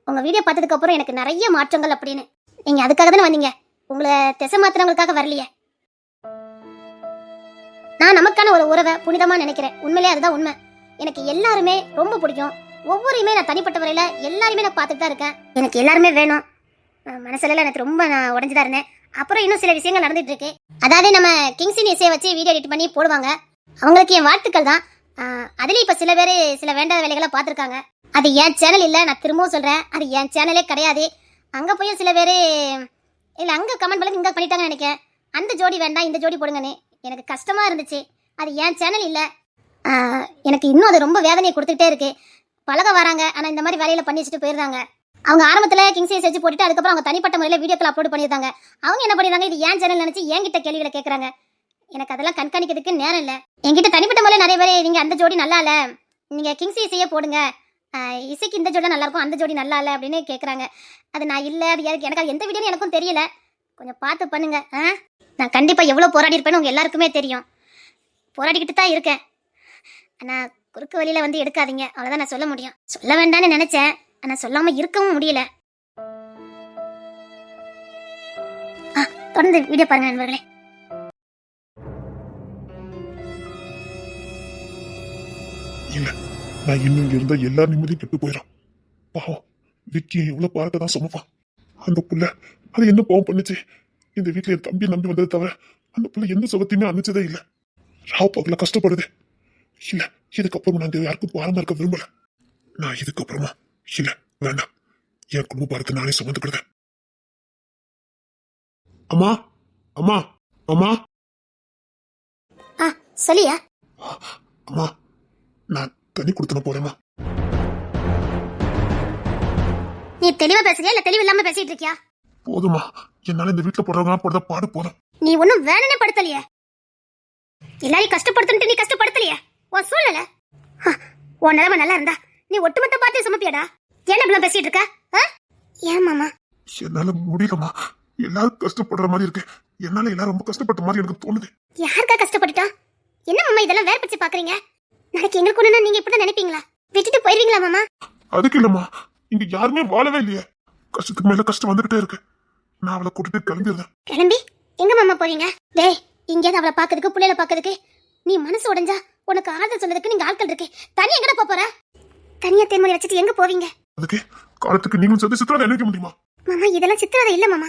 [SPEAKER 2] உங்கள் வீடியோ பார்த்ததுக்கப்புறம் எனக்கு நிறைய மாற்றங்கள் அப்படின்னு. நீங்கள் அதுக்காக தானே வந்தீங்க, உங்களை திசை மாத்திரங்களுக்காக வரலையே. நான் நமக்கான ஒரு உறவை புனிதமாக நினைக்கிறேன். உண்மையிலே அதுதான் உண்மை. எனக்கு எல்லாருமே ரொம்ப பிடிக்கும். ஒவ்வொருமே நான் தனிப்பட்ட வரையில எல்லாருமே நான் பார்த்துட்டு தான் இருக்கேன். எனக்கு எல்லாருமே வேணும். மனசுல எனக்கு ரொம்ப நான் உடஞ்சுதான் இருந்தேன். அப்புறம் இன்னும் சில விஷயங்கள் நடந்துட்டு இருக்கு. அதாவது நம்ம கிங்ஸின் இசையை வச்சு வீடியோ எடிட் பண்ணி போடுவாங்க. அவங்களுக்கு என் வாழ்த்துக்கள் தான். அதுலேயும் இப்போ சில பேர் சில வேண்டாத வேலைகளை பார்த்துருக்காங்க. அது என் சேனல் இல்லை, நான் திரும்பவும் சொல்கிறேன், அது என் சேனலே கிடையாது. அங்கே போய் சில பேர் இல்லை அங்கே கமெண்ட் பண்ணி இங்கே பண்ணிட்டாங்கன்னு நினைக்கிறேன். அந்த ஜோடி வேண்டாம் இந்த ஜோடி போடுங்கன்னு. எனக்கு கஷ்டமாக இருந்துச்சு. அது என் சேனல் இல்லை. எனக்கு இன்னும் அது ரொம்ப வேதனையை கொடுத்துக்கிட்டே இருக்கு. பழக வராங்க, ஆனால் இந்த மாதிரி வேலையில் பண்ணி வச்சுட்டு போயிருந்தாங்க. அவங்க ஆரம்பத்தில் கிங் சைஸ் வச்சு போட்டுட்டு அதுக்கப்புறம் அவங்க தனிப்பட்ட முறையில் வீடியோக்கள் அப்லோட் பண்ணியிருந்தாங்க. அவங்க என்ன பண்ணியிருந்தாங்க, இது ஏன் சேனல் நினச்சி என்கிட்ட கேள்விகளை கேட்குறாங்க. எனக்கு அதெல்லாம் கண்காணிக்கிறதுக்கு நேரம் இல்லை. என்கிட்ட தனிப்பட்ட முறையில் நிறைய பேர் நீங்கள் அந்த ஜோடி நல்லா இல்லை, நீங்கள் கிங் சைஸையே போடுங்க, இசைக்கு இந்த ஜோடி நல்லா இருக்கும், அந்த ஜோடி நல்லா இல்லை அப்படின்னு கேட்குறாங்க. அது நான் இல்லை, அது எனக்கு அது எந்த வீடியோன்னு எனக்கும் தெரியல. கொஞ்சம் பார்த்து பண்ணுங்க. நான் கண்டிப்பாக எவ்வளோ போராடி இருப்பேன்னு உங்கள் எல்லாருக்குமே தெரியும். போராடிக்கிட்டு தான் இருக்கேன். ஆனால் குறுக்கு வழியில் வந்து எடுக்காதீங்க, அவ்வளோதான் நான் சொல்ல முடியும். சொல்ல வேண்டாம்னு நினச்சேன், ஆனால் சொல்லாமல் இருக்கவும் முடியல. தொடர்ந்து வீடியோ பாருங்க நண்பர்களே.
[SPEAKER 3] இல்ல, நான் இன்னும் இங்க இருந்தா எல்லா நிம்மதியும் கெட்டு போயிடும். பாவம் விக்கி எவ்வளவு பாராட்ட தான் சுமப்பான். அந்த புள்ள அது என்ன பாவம் பண்ணுச்சு? இந்த வீட்டுல என் தம்பி நம்பி வந்ததை தவிர அந்த புள்ள எந்த சுகத்தையுமே அனுப்பிச்சதே இல்லை. ராவ் பகல கஷ்டப்படுது. இல்ல, இதுக்கப்புறமா நான் யாருக்கும் பாரமா இருக்க விரும்பல. நான் இதுக்கப்புறமா இல்ல, வேண்டாம், என் குடும்ப பாரத்தை நானே சுமந்துக்கிடுதேன். அம்மா அம்மா அம்மா
[SPEAKER 2] சொல்லியா?
[SPEAKER 3] அம்மா, நான் தனி கொடுத்தன போறேம்மா.
[SPEAKER 2] நீ தெளிவா பேசுறியா இல்ல தெளிவு இல்லாம பேசிட்டு இருக்கியா?
[SPEAKER 3] போதுமா, என்னால இந்த வீட்டுல போடுறவங்க போடுற பாடு போதும்.
[SPEAKER 2] நீ ஒன்னும் வேணும்னே படுத்தலையே. எல்லாரையும் கஷ்டப்படுத்துட்டு நீ கஷ்டப்படுத்தலையே. உன் சூழ்நிலை, உன் நிலைமை நல்லா இருந்தா நீ ஒட்டுமொத்த பார்த்து சுமப்பியாடா. என்ன இப்படி பேசிட்டு இருக்க? ஏன் மாமா?
[SPEAKER 3] என்னால முடியலமா. எல்லாரும் கஷ்டப்படுற மாதிரி இருக்கு. என்னால எல்லாரும் ரொம்ப கஷ்டப்பட்ட மாதிரி எனக்கு தோணுது.
[SPEAKER 2] யாருக்கா கஷ்டப்பட்டுட்டா? என்ன மாமா இதெல்லாம் வேற பற்றி பாக்குறீங்க? நாளைக்கு எங்களுக்கு ஒண்ணுனா நீங்க இப்படி நினைப்பீங்களா? விட்டுட்டு போயிருவீங்களா மாமா?
[SPEAKER 3] அதுக்கு இல்லம்மா, இங்க யாருமே வாழவே இல்லையே. கஷ்டத்துக்கு மேல கஷ்டம் வந்துகிட்டே இருக்கு. நான் அவளை கூட்டிட்டு கிளம்பிடுறேன்.
[SPEAKER 2] கிளம்பி எங்க மாமா போறீங்க? டேய், இங்கேயாவது அவளை பாக்குறதுக்கு பிள்ளைல பாக்குறதுக்கு நீ மனசு உடைஞ்சா உனக்கு ஆறுதல் சொல்றதுக்கு நீங்க ஆட்கள் இருக்கு. தனியா எங்கடா போற? தனியா தேன்மொழி வச்சுட்டு எங்க போவீங்க?
[SPEAKER 3] அதுக்கு காலத்துக்கு நீங்களும் சேர்த்து சித்திரவதை நினைக்க முடியுமா?
[SPEAKER 2] மாமா இதெல்லாம் சித்திரவதை இல்ல மாமா.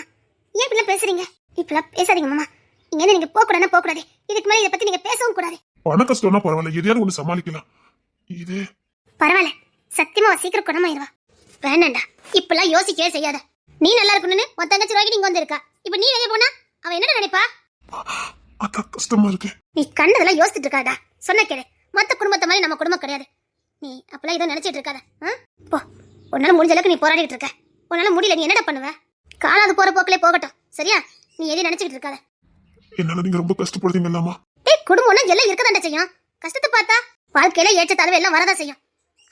[SPEAKER 2] ஏன் இப்படிலாம் பேசுறீங்க? இப்பெல்லாம் பேசாதீங்க மாமா. இங்க நீங்க போக கூடாதுன்னா போக கூடாது. இதுக்கு மேல இதை பத்தி நீங்க பேசவும் கூடாது.
[SPEAKER 3] பண கஷ்டம்னா பரவாயில்ல, எதையாவது ஒண்ணு சமாளிக்கலாம். இது
[SPEAKER 2] பரவாயில்ல, சத்தியமா சீக்கிரம் குணமாயிருவா. வேணாண்டா, இப்பெல்லாம் யோசிக்கவே செய்யாத. நீ நல்லா இருக்கணும்னு உன் தங்கச்சி ரோகிணி இங்க வந்து இருக்கா. இப்ப நீ வெளியே போனா அவ என்ன நினைப்பா?
[SPEAKER 3] அதான் கஷ்டமா இருக்கு.
[SPEAKER 2] நீ கண்டதெல்லாம் யோசிச்சுட்டு இருக்காதா. சொன்ன கேளு, மத்த குடும்பத்தை மாதிரி நம்ம குடும்பம் கிடையாது. நீ அப்பெல்லாம் இதை நினைச்சிட்டு இருக்காத. போ, உன்னால முடிஞ்ச அளவுக்கு நீ போராடிட்டு இருக்க. உன்னால முடியல, நீ என்னடா பண்ணுவ? காலாது போற போக்கிலே போகட்டும், சரியா? நீ எதையும் நினைச்சிட்டு இருக்காத.
[SPEAKER 3] என்னால நீங்க ரொம்ப கஷ்டப்படுறீங்க இல்லாமா?
[SPEAKER 2] குடும்பம்னா எல்லாம் இருக்கதாண்டா செய்யும். கஷ்டத்தை பார்த்தா வாழ்க்கையில ஏற்ற தாழ்வு எல்லாம் வரதான் செய்யும்.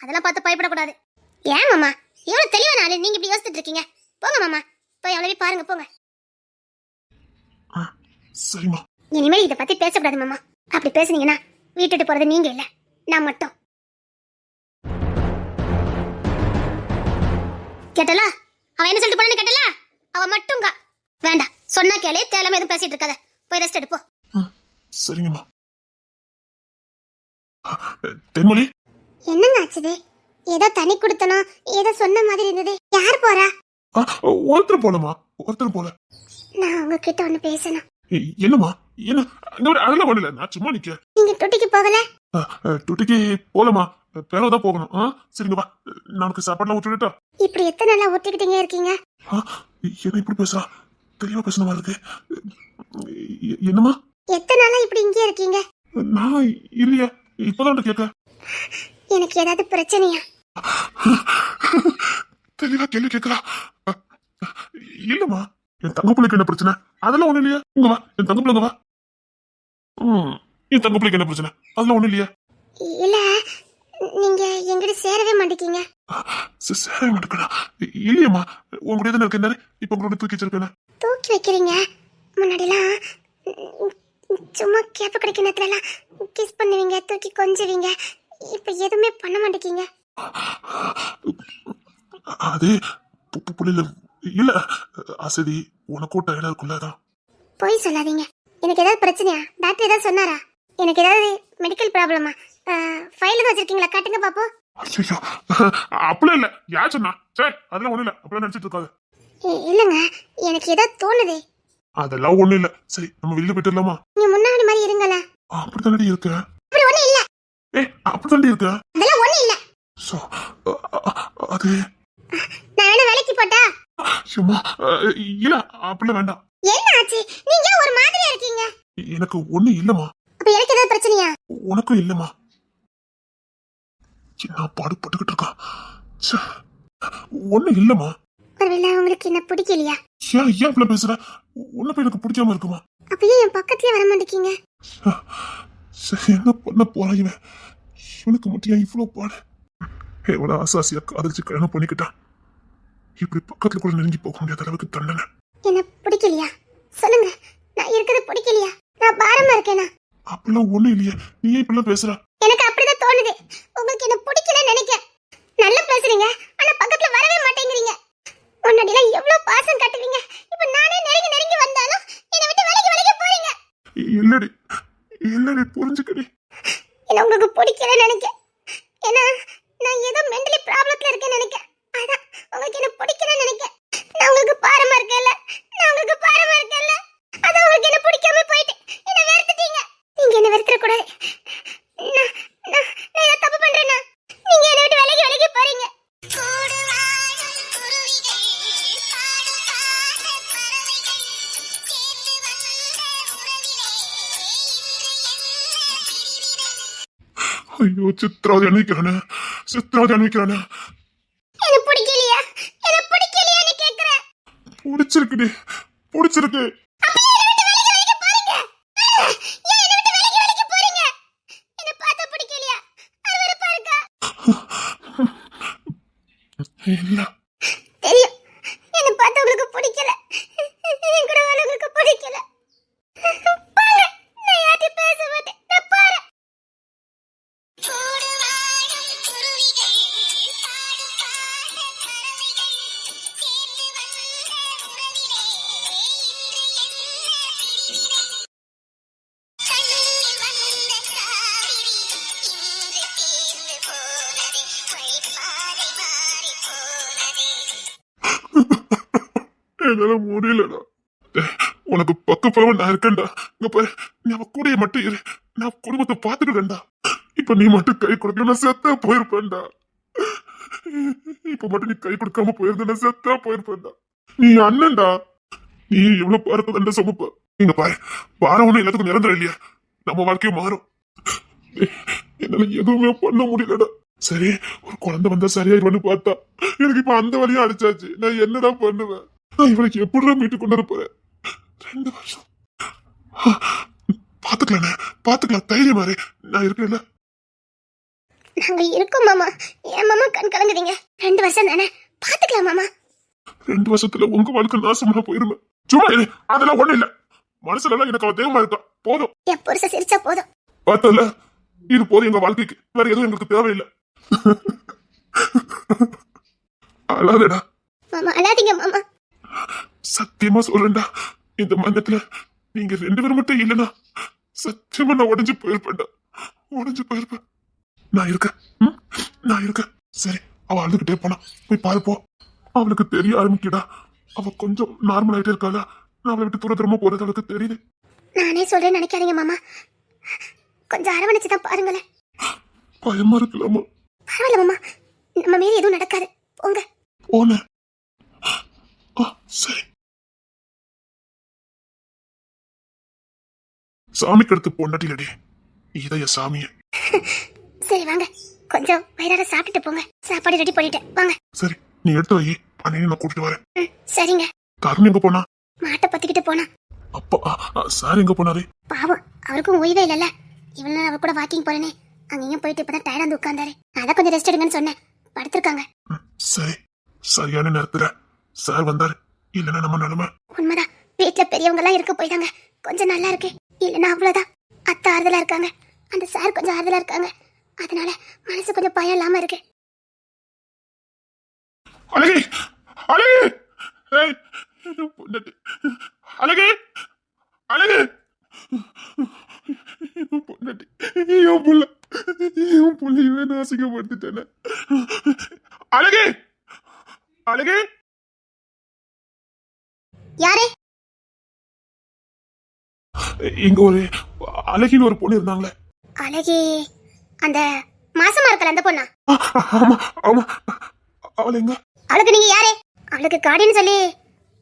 [SPEAKER 2] அதெல்லாம் பார்த்து பயப்படக்கூடாது. ஏன் மாமா எவ்வளவு தெளிவான ஆளு, நீங்க இப்படி யோசிச்சுட்டு இருக்கீங்க? போங்க மாமா, போய் அவளவே பாருங்க, போங்க.
[SPEAKER 3] சரிம்மா.
[SPEAKER 2] இனிமேல் இதை பத்தி பேசக்கூடாது மாமா. அப்படி பேசுனீங்கன்னா வீட்டுட்டு போறது நீங்க இல்ல, நான் மட்டும். கேட்டலா? அவன் என்ன சொல்லிட்டு போனு கேட்டலா? அவ மட்டும்ங்க. வேண்டாம், சொன்னா கேளு, தேலாம எதுவும் பேசிட்டு இருக்காத. போய் ரெஸ்ட் எடுப்போ.
[SPEAKER 3] சரிங்கம்மா. தென்மொழி,
[SPEAKER 2] என்னங்க ஆச்சுது? ஏதோ தனி கொடுத்தனோ ஏதோ சொன்ன மாதிரி இருந்தது. யார் போறா?
[SPEAKER 3] ஒருத்தர் போலமா, ஒருத்தர் போல.
[SPEAKER 2] நான் உங்ககிட்ட ஒண்ணு பேசணும்.
[SPEAKER 3] என்னம்மா? என்ன? அதெல்லாம் ஒண்ணு இல்ல, நான் சும்மா நிக்க.
[SPEAKER 2] நீங்க டூட்டிக்கு போகல?
[SPEAKER 3] டூட்டிக்கு போலமா, பேரதான் போகணும். சரிங்க வா, நான் உனக்கு சாப்பாடுலாம் ஊட்டி.
[SPEAKER 2] இப்படி எத்தனை நாளா ஊட்டிக்கிட்டீங்க இருக்கீங்க?
[SPEAKER 3] என்ன இப்படி பேசுறா? தெளிவா பேசணுமா இருக்கு? என்னம்மா?
[SPEAKER 2] எத்தனை நாளா இப்படி இங்கே இருக்கீங்க?
[SPEAKER 3] நான் இல்லையா, இப்பதான் கேட்க.
[SPEAKER 2] எனக்கு ஏதாவது பிரச்சனையா?
[SPEAKER 3] தெளிவா கேள்வி கேட்கலாம். இல்லம்மா, என் தங்க பிள்ளைக்கு என்ன பிரச்சனை? அதெல்லாம் ஒண்ணு இல்லையா. இங்க வா, என் தங்க பிள்ளைங்க வா. என் தங்க பிள்ளைக்கு என்ன பிரச்சனை? அதெல்லாம் ஒண்ணு இல்லையா.
[SPEAKER 2] இல்ல, நீங்க எங்கிட்ட சேரவே மாட்டேங்க.
[SPEAKER 3] சேரவே மாட்டேங்கடா. இல்லையம்மா, உங்களுடைய தானே இருக்கேன். இப்ப உங்களோட தூக்கி வச்சிருக்கேன்.
[SPEAKER 2] தூக்கி வைக்கிறீங்க? முன்னாடிலாம் சும்மா கேப்ப கிடைக்க நேரத்துல எல்லாம் கிஸ் பண்ணுவீங்க, தூக்கி கொஞ்சுவீங்க. இப்ப எதுவுமே பண்ண மாட்டேங்க.
[SPEAKER 3] அது புள்ளில இல்ல, அசதி உனக்கு டயர்டா இருக்குல்ல, அதான்.
[SPEAKER 2] போய் சொல்லாதீங்க. எனக்கு ஏதாவது பிரச்சனையா? டாக்டர் ஏதாவது சொன்னாரா? எனக்கு ஏதாவது மெடிக்கல் ப்ராப்ளமா? ஃபைல் தான் வச்சிருக்கீங்களா? காட்டுங்க பாப்போம்.
[SPEAKER 3] ஐயோ, அப்படிலாம் இல்ல. யார் சொன்னா? சரி, அதெல்லாம் ஒண்ணு இல்ல. அப்படிலாம் நினைச்சிட்டு இருக்காது.
[SPEAKER 2] இல்லங்க, எனக்கு ஏதோ தோணுது.
[SPEAKER 3] அதெல்லாம் ஒண்ணு இல்ல. சரி, நம்ம வெளியில போயிட்டுலாமா?
[SPEAKER 2] நீங்க முன்னாடி மாதிரி இருங்களே.
[SPEAKER 3] அப்படித்தானடி இருக்க.
[SPEAKER 2] அப்படி ஒண்ணு இல்ல.
[SPEAKER 3] அப்படித்தாண்டி இருக்க.
[SPEAKER 2] அதெல்லாம் ஒண்ணு இல்ல.
[SPEAKER 3] அது
[SPEAKER 2] நான் வேணா வேலைக்கு போட்டா?
[SPEAKER 3] சும்மா இல்ல அப்படிலாம் வேண்டாம்.
[SPEAKER 2] என்ன ஆச்சு? நீங்க ஒரு மாதிரியா இருக்கீங்க.
[SPEAKER 3] எனக்கு ஒண்ணு இல்லம்மா.
[SPEAKER 2] அப்ப எனக்கு ஏதாவது பிரச்சனையா?
[SPEAKER 3] உனக்கும் இல்லம்மா. என்ன பாடுபட்டுக்கிட்டு இருக்கான். ஒண்ணு இல்லம்மா.
[SPEAKER 2] ஒருவேளை உங்களுக்கு என்ன பிடிக்கலையா?
[SPEAKER 3] ஏன் இப்படி பேசுற? உன்ன போய் எனக்கு பிடிக்காம இருக்குமா?
[SPEAKER 2] அப்ப ஏன் என் பக்கத்துலயே வர மாட்டேங்கீங்க?
[SPEAKER 3] சரி, என்ன பண்ண போறான் இவன்? இவனுக்கு மட்டும் இவ்வளவு பாடு. எவ்வளவு ஆசாசியா காதலிச்சு கல்யாணம் பண்ணிக்கிட்டான். இப்படி பக்கத்துல கூட நெருங்கி போக முடியாத அளவுக்கு தண்டனை.
[SPEAKER 2] என்ன பிடிக்கலையா? சொல்லுங்க. நான் இருக்கிறது பிடிக்கலையா? நான் பாரமா இருக்கேனா?
[SPEAKER 3] அப்படிலாம் ஒண்ணும் இல்லையே. நீ ஏன் இப்படிலாம் பேசுற?
[SPEAKER 2] எனக்கு அப்படிதான் தோணுது. உங்களுக்கு என்ன பிடிக்கலன்னு நினைக்கிறேன். நல்லா பேசுறீங்க, ஆனா பக்கத்துல வரவே மாட்டேங்கிறீங்க. முன்னாடிலாம் எவ்வளவு பாசம் காட்டுவீங்க. இப்ப நானே நெருங்கி வந்தாலும் என்னை விட்டு விலகி போறீங்க.
[SPEAKER 3] இல்லடி புரிஞ்சுக்கடி.
[SPEAKER 2] என்ன உங்களுக்கு பிடிக்கலன்னு நினைக்கிறேன். ஏன்னா நான் ஏதோ மென்டலி ப்ராப்ளத்துல இருக்கேன்னு நினைக்கிறேன். அதான் உங்களுக்கு என்ன பிடிக்கலன்னு நினைக்கிறேன். நான் உங்களுக்கு பாரமா இருக்கேன்ல. அதான் உங்களுக்கு என்ன பிடிக்காம போயிட்டு என்ன வெறுத்துட்டீங்க. நீங்க என்ன வெறுத்துற கூடாது. நான் ஏதோ தப்பு பண்றேனா? நீங்க என்னை விட்டு விலகி போறீங்க.
[SPEAKER 3] ஐயோ, சித்ராவதி அனுப்பிக்கிறானே.
[SPEAKER 2] எனக்கு பிடிக்கலையான்னு கேக்குறேன்.
[SPEAKER 3] பிடிச்சிருக்கு. இல்ல
[SPEAKER 2] தெரியும். என்ன பார்த்தா உங்களுக்கு பிடிக்கல. என் கூட வாழ உங்களுக்கு பிடிக்கல. பாரு, நான் யார்கிட்ட பேச மாட்டேன். நான் பாரு.
[SPEAKER 3] என்னால முடியலடா. உனக்கு பக்கப்புறமா நான் இருக்கேன்டா. இங்க பாரு, நீ அவ கூடைய மட்டும் இரு. நான் குடும்பத்தை பாத்துக்கிறேன்டா. இப்ப நீ மட்டும் கை கொடுக்க நான் செத்தா போயிருப்பேன்டா. இப்ப மட்டும் நீ கை கொடுக்காம போயிருந்த நான் செத்தா போயிருப்பேன்டா. நீ அண்ணன்டா. நீ எவ்வளவு பார்க்க தண்ட சுமப்ப. இங்க பாரு, பாரம் ஒண்ணு எல்லாத்துக்கும் நிரந்தரம் இல்லையா? நம்ம வாழ்க்கையும் மாறும். என்னால எதுவுமே பண்ண முடியலடா. சரி, ஒரு குழந்தை வந்தா சரியாயிருவான்னு பார்த்தா எனக்கு இப்ப அந்த வழியும் அடிச்சாச்சு. நான் என்னடா பண்ணுவேன்? நான் இவளுக்கு எப்படிதான் மீட்டு கொண்டு வர போறேன்? 2 வருஷம். பாத்துக்கலாம் தைரியம் மாறே. நான் இருக்கேன்ல.
[SPEAKER 2] நாங்க இருக்கோம் மாமா. ஏன் மாமா கண் கலங்குறீங்க? 2 வருஷம் தானே, பாத்துக்கலாம் மாமா.
[SPEAKER 3] 2 வருஷத்துல உங்க வாழ்க்கை நாசமா போயிருமே. சும்மா இரு, அதெல்லாம் ஒண்ணு இல்ல. மனசுல எல்லாம் எனக்கு அவ தெய்வமா இருக்கா. போதும்.
[SPEAKER 2] என் புருஷ சிரிச்சா போதும்.
[SPEAKER 3] பார்த்தல, இது போதும் எங்க வாழ்க்கைக்கு. வேற எதுவும் எங்களுக்கு தேவையில்லை. அழாதடா.
[SPEAKER 2] மாமா அழாதீங்க மாமா.
[SPEAKER 3] சத்தியமா சொல்றேன்டா, இந்த மந்தத்துல நீங்க 2 பேரும் மட்டும் இல்லைன்னா சத்தியமா நான் உடஞ்சு போயிருப்பேன். நான் இருக்கேன். சரி, அவ அழுதுகிட்டே போனா போய் பாரு போ. அவளுக்கு தெரிய ஆரம்பிக்கடா. அவ கொஞ்சம் நார்மல் ஆயிட்டே இருக்காளா. நான் அவளை விட்டு தூரமா போறது அவளுக்கு தெரியுது.
[SPEAKER 2] நானே சொல்றேன்னு நினைக்காதீங்க மாமா. கொஞ்சம் அரவணைச்சுதான் பாருங்களேன்.
[SPEAKER 3] பயமா இருக்கலாமா?
[SPEAKER 2] பரவாயில்ல மாமா, நம்ம மீறி எதுவும் நடக்காது. போங்க.
[SPEAKER 3] போன சரி. சாமிக்கு அடுத்து பொண்டாட்டிலடி, இதய சாமிய.
[SPEAKER 2] சரி வாங்க, கொஞ்சம் வயிறார சாப்பிட்டுட்டு போங்க. சாப்பாடு ரெடி பண்ணிட்டேன், வாங்க.
[SPEAKER 3] சரி, நீ எடுத்து வை. அண்ணனையும் நான் கூட்டிட்டு வரேன்.
[SPEAKER 2] சரிங்க.
[SPEAKER 3] தருண் எங்க போனா?
[SPEAKER 2] மாட்டை பத்திக்கிட்டு போனா.
[SPEAKER 3] அப்பா சார் எங்க போனாரு?
[SPEAKER 2] பாவம், அவருக்கும் ஓய்வே இல்லைல்ல. இவ்வளவு நேரம் அவர் கூட வாக்கிங் போறேனே, அங்கேயும் போயிட்டு இப்பதான் டயர்டா வந்து உட்கார்ந்தாரு. அதான் கொஞ்சம் ரெஸ்ட் எடுங்கன்னு சொன்னேன். படுத்திருக்காங்க.
[SPEAKER 3] சரி, சரியான நேரத்துல சார் வந்தாரு. இல்லன்னா நம்ம நிலைமை.
[SPEAKER 2] உண்மைதான், வீட்டுல பெரியவங்க எல்லாம் இருக்க போயிட்டாங்க. கொஞ்சம் நல்லா இருக்கு. இல்லன்னா அவ்வளவுதான். அத்தை ஆறுதலா இருக்காங்க, அந்த சார் கொஞ்சம் ஆறுதலா இருக்காங்க. அதனால மனசு கொஞ்சம் பயம் இல்லாம இருக்கு.
[SPEAKER 3] அழகே, அழகே, அழகே, அழகே, பொண்டாட்டி, என் புள்ளையவே நாசிக்கப்படுத்திட்டேன. அழகே, அழகே.
[SPEAKER 2] யாரே?
[SPEAKER 3] இங்க ஒரு அழகின்னு ஒரு பொண்ணு இருந்தாங்களே.
[SPEAKER 2] அழகி, அந்த மாசமா இருக்கல அந்த பொண்ணா?
[SPEAKER 3] ஆமா ஆமா, அவள் எங்க?
[SPEAKER 2] அவளுக்கு நீங்க யாரே? அவளுக்கு காடின்னு சொல்லி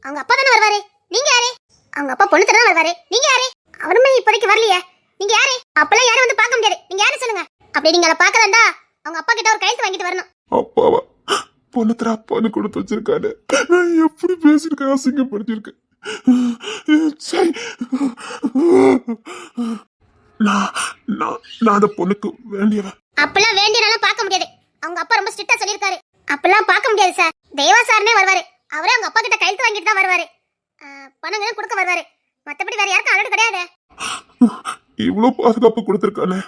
[SPEAKER 2] அவங்க அப்பா தானே வருவாரு, நீங்க யாரு? அவங்க அப்பா பொண்ணு தானே வருவாரு, நீங்க யாரு? அவருமே இப்போதைக்கு வரலையே, நீங்க யாரு? அப்பெல்லாம் யாரும் வந்து பார்க்க முடியாது, நீங்க யாரு சொல்லுங்க. அப்படி நீங்க அதை பார்க்கலண்டா அவங்க அப்பா கிட்ட ஒரு கையெழுத்து வாங்கிட்டு வரணும்.
[SPEAKER 3] அப்பாவா பொண்ணு அப்பான்னு கொடுத்து வச்சிருக்காரு. நான் எப்படி பேசிருக்கேன், அசிங்கப்படுத்திருக்கேன். சரி. நான் நான் நான் அந்த பொண்ணுக்கு வேண்டியவன்.
[SPEAKER 2] அப்பெல்லாம் வேண்டியனாலும் பார்க்க முடியாது, அவங்க அப்பா ரொம்ப ஸ்ட்ரிக்ட்டா சொல்லிருக்காரு. அப்பெல்லாம் பார்க்க முடியாது சார். தேவா சார்னே வருவாரு, அவரே அவங்க அப்பா கிட்ட கையெழுத்து வாங்கிட்டு தான் வருவாரு, பணங்களும் கொடுக்க வருவாரு. மத்தபடி வேற யாருக்கும் அலோடு கிடையாது.
[SPEAKER 3] இவ்வளவு பாதுகாப்பு கொடுத்திருக்கானே,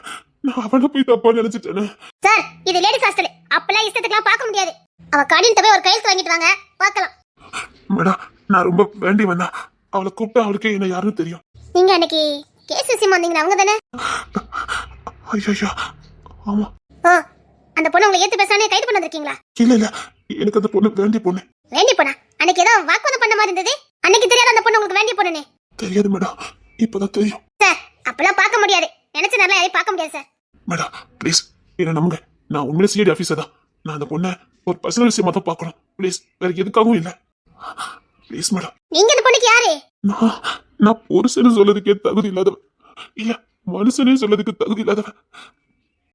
[SPEAKER 3] நான் அவனை போய் தப்பா நினைச்சிட்டேனே.
[SPEAKER 2] சார் இது லேடிஸ் ஹாஸ்டல், அப்பெல்லாம் இஷ்டத்துக்குலாம் பார்க்க முடியாது. அவ காடின்னு போய் ஒரு கையெழுத்து வாங்கிட்டு வாங்க, பார்க்கலாம்.
[SPEAKER 3] மேடம் நான் ரொம்ப வேண்டி வந்தா, அவளை கூப்பிட்டா அவளுக்கு என்ன யாருன்னு தெரியும்.
[SPEAKER 2] நீங்க அன்னைக்கு கேஸ் விஷயம் வந்தீங்களா, அவங்க தானே?
[SPEAKER 3] ஐயோ ஆமா.
[SPEAKER 2] ஓ, அந்த பொண்ணு உங்களை ஏத்து பேசானே கைது பண்ண வந்திருக்கீங்களா?
[SPEAKER 3] இல்ல இல்ல, எனக்கு அந்த பொண்ணு வேண்டிய பொண்ணு.
[SPEAKER 2] வேண்டிய பொண்ணா? அன்னைக்கு ஏதோ வாக்குவாதம் பண்ண மாதிரி இருந்தது, அன்னைக்கு தெரியாத அந்த பொண்ணு உங்களுக்கு வேண்டிய பொண்ணுனே?
[SPEAKER 3] தெரியாது மேடம், இப்பதான் தெரியும்.
[SPEAKER 2] சார் அப்பெல்லாம் பார்க்க முடியாது, நினைச்ச நேரம் யாரையும் பார்க்க முடியாது சார்.
[SPEAKER 3] மேடம் ப்ளீஸ் என்ன நம்புங்க, நான் உண்மையிலே சிஐடி ஆஃபீஸர் தான். நான் அந்த பொண்ணை ஒரு பர்சனல் விஷயமா தான் பார்க்கணும். ப்ளீஸ் வேற எதுக்காகவும் இல்லை. Please madam.
[SPEAKER 2] நீங்க அந்த பொண்ணுக்கு யாரு?
[SPEAKER 3] நான் புருஷன்னு சொல்லதுக்கே தகுதி இல்லாதவன், இல்ல மனுஷனே சொல்லதுக்கு தகுதி இல்லாதவன்.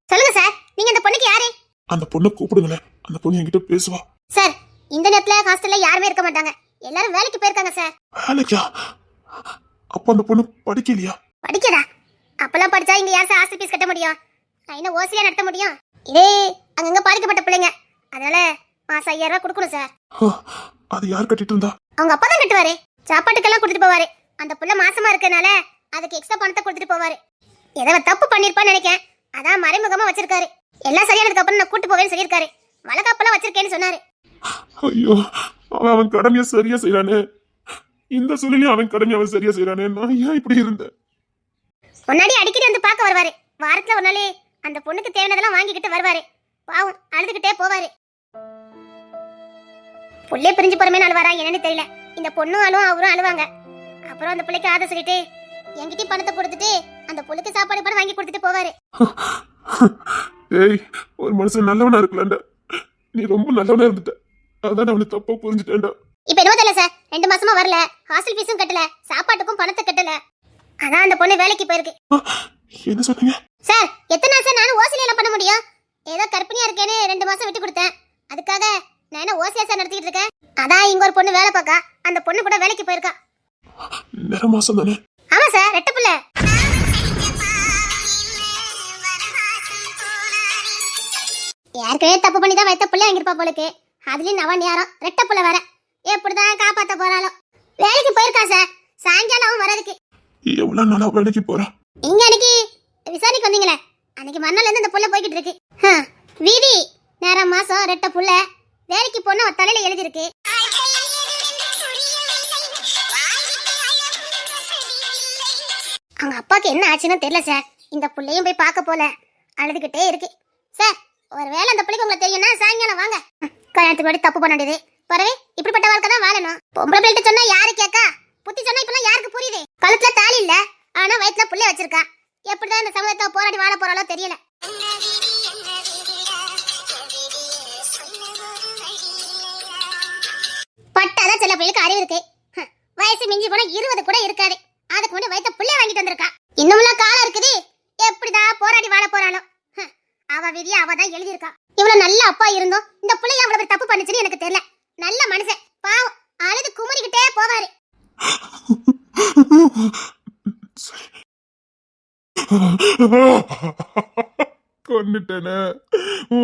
[SPEAKER 2] சொல்லுங்க சார், நீங்க அந்த பொண்ணுக்கு யாரு?
[SPEAKER 3] அந்த பொண்ணை கூப்பிடுங்களேன், அந்த பொண்ணு என்கிட்ட பேசுவா.
[SPEAKER 2] சார் இந்த நேரத்துல ஹாஸ்டல்ல யாருமே இருக்க மாட்டாங்க, எல்லாரும் வேலைக்கு போயிருக்காங்க சார்.
[SPEAKER 3] வேலைக்கா? அப்ப அந்த பொண்ணு படிக்கலையா?
[SPEAKER 2] படிக்கதா? அப்பெல்லாம் படிச்சா இங்க யார் சார் ஹாஸ்டல் ஃபீஸ் கட்ட முடியும்? என்ன ஓசியா நடத்த முடியும்? இதே அங்கங்க பாதிக்கப்பட்ட பிள்ளைங்க, அதனால மாசம் 5000 ரூபாய் கொடுக்கணும் சார்.
[SPEAKER 3] அது யார் கட்டிட்டு இருந்தா?
[SPEAKER 2] அவங்க அப்பா தான் கட்டுவாரு, சாப்பாட்டுக்கெல்லாம் கொடுத்துட்டு போவாரு. அந்த புள்ள மாசமா இருக்கனால அதுக்கு எக்ஸ்ட்ரா பணத்தை கொடுத்துட்டு போவாரு. ஏதோ தப்பு பண்ணிருப்பான்னு நினைக்கிறேன், அதான் மறைமுகமா வச்சிருக்காரு. எல்லாம் சரியானதுக்கு அப்புறம் நான் கூட்டு போவேன்னு சொல்லியிருக்காரு. வளகாப்பெல்லாம் வச்சிருக்கேன்னு சொன்னாரு.
[SPEAKER 3] ஐயோ, அவன் கடமையை சரியா செய்யறானே, இந்த சூழ்நிலையும் அவன் கடமையை அவன் சரியா செய்யறானே. நான் ஏன் இப்படி இருந்தேன்?
[SPEAKER 2] முன்னாடி அடிக்கடி வந்து பார்க்க வருவாரு, வாரத்துல ஒரு நாள் அந்த பொண்ணுக்கு தேவையானதெல்லாம் வாங்கிக்கிட்டு வருவாரு. பாவம் அழுதுகிட்டே போவாரு. புள்ளைய பிரிஞ்சு போறமே அழுவாரா என்னன்னு தெரியல. இந்த பொண்ணும் அழுவும், அவரும் அழுவாங்க. அப்புறம் அந்த பிள்ளைக்கு ஆத சொல்லிட்டு என்கிட்டயும் பணத்தை கொடுத்துட்டு அந்த புள்ளைக்கு சாப்பாடு பணம் வாங்கி கொடுத்துட்டு போவாரு.
[SPEAKER 3] ஏய், ஒரு மனுஷன் நல்லவனா இருக்கலாம்டா, நீ ரொம்ப நல்லவனா இருந்துட்ட, அதான் அவனை தப்பா புரிஞ்சுட்டேன்டா.
[SPEAKER 2] இப்ப என்ன தெரியல சார், 2 மாசமா வரல, ஹாஸ்டல் ஃபீஸும் கட்டல, சாப்பாட்டுக்கும் பணத்தை கட்டல, அதான் அந்த பொண்ணு வேலைக்கு போயிருக்கு.
[SPEAKER 3] என்ன சொன்னீங்க
[SPEAKER 2] சார்? எத்தனை நாள் சார் நானும் ஓசில எல்லாம் பண்ண முடியும்? ஏதோ கர்ப்பிணியா இருக்கேன்னு 2 மாசம் விட்டு கொடுத்தேன், அதுக்காக நான் என்ன ஓசியா சார் நடத்திட்டு இருக்கேன்? அதான் இங்க ஒரு பொண்ணு வேலை பார்க்கா, அந்த பொண்ணு கூட வேலைக்கு போயிருக்கா.
[SPEAKER 3] நேர மாசம் தானே?
[SPEAKER 2] ஆமா சார், ரெட்ட புள்ள. ஏற்கனவே தப்பு பண்ணி தான் வைத்த புள்ள வாங்கிருப்பா போலுக்கு, அதுலயும் நவன் யாரும் ரெட்ட புள்ள வேற. எப்படிதான் காப்பாத்த போறாளோ. வேலைக்கு போயிருக்கா சார், சாயங்காலம் வரதுக்கு.
[SPEAKER 3] எவ்வளவு நாளா வேலைக்கு போறா?
[SPEAKER 2] இங்க அன்னைக்கு விசாரிக்க வந்தீங்களே, அன்னைக்கு மறுநாள் இருந்து இந்த புள்ள போய்கிட்டு இருக்கு. வீதி நேரம் மாசம் ரெட்ட புள்ள வேலைக்கு போன தலையில எழுதி இருக்கு. அவங்க அப்பாக்கு என்ன ஆச்சுன்னு தெரியல சார், இந்த புள்ளையும் போய் பார்க்க போல, அழுதுகிட்டே இருக்கு சார். ஒருவேளை அந்த பிள்ளைக்கு உங்களுக்கு தெரியும்னா சாயங்காலம் வாங்க. கல்யாணத்துக்கு முன்னாடி தப்பு பண்ண வேண்டியது, பிறவே இப்படிப்பட்ட வாழ்க்கை தான் வாழணும். பொம்பளை பிள்ளைகிட்ட சொன்னா யாரு கேட்கா? புத்தி சொன்னா இப்பெல்லாம் யாருக்கு புரியுது? கழுத்துல தாலி இல்ல, ஆனா வயிற்றுல புள்ளை வச்சிருக்கா. எப்படிதான் இந்த சமூகத்தை போராடி வாழ போறாளோ தெரியல. பட்டாதான் சில பிள்ளைக்கு அறிவு இருக்கு, வயசு மிஞ்சி போனா 20 கூட இருக்காது, அதுக்கு முன்னாடி வயிற்ற புள்ளை வாங்கிட்டு வந்திருக்கா. இன்னும்லாம் காலம் இருக்குது, எப்படிதான் போராடி வாழ போறாளோ. அவ விதியை அவ தான் எழுதியிருக்கா. இவ்வளவு நல்ல அப்பா இருந்தோம் இந்த பிள்ளைய அவ்வளவு தப்பு பண்ணுச்சுன்னு எனக்கு தெரியல. நல்ல மனுஷன், பாவம் அழுது குமரிக்கிட்டே போவாரு.
[SPEAKER 3] கொன்னுட்டேனே,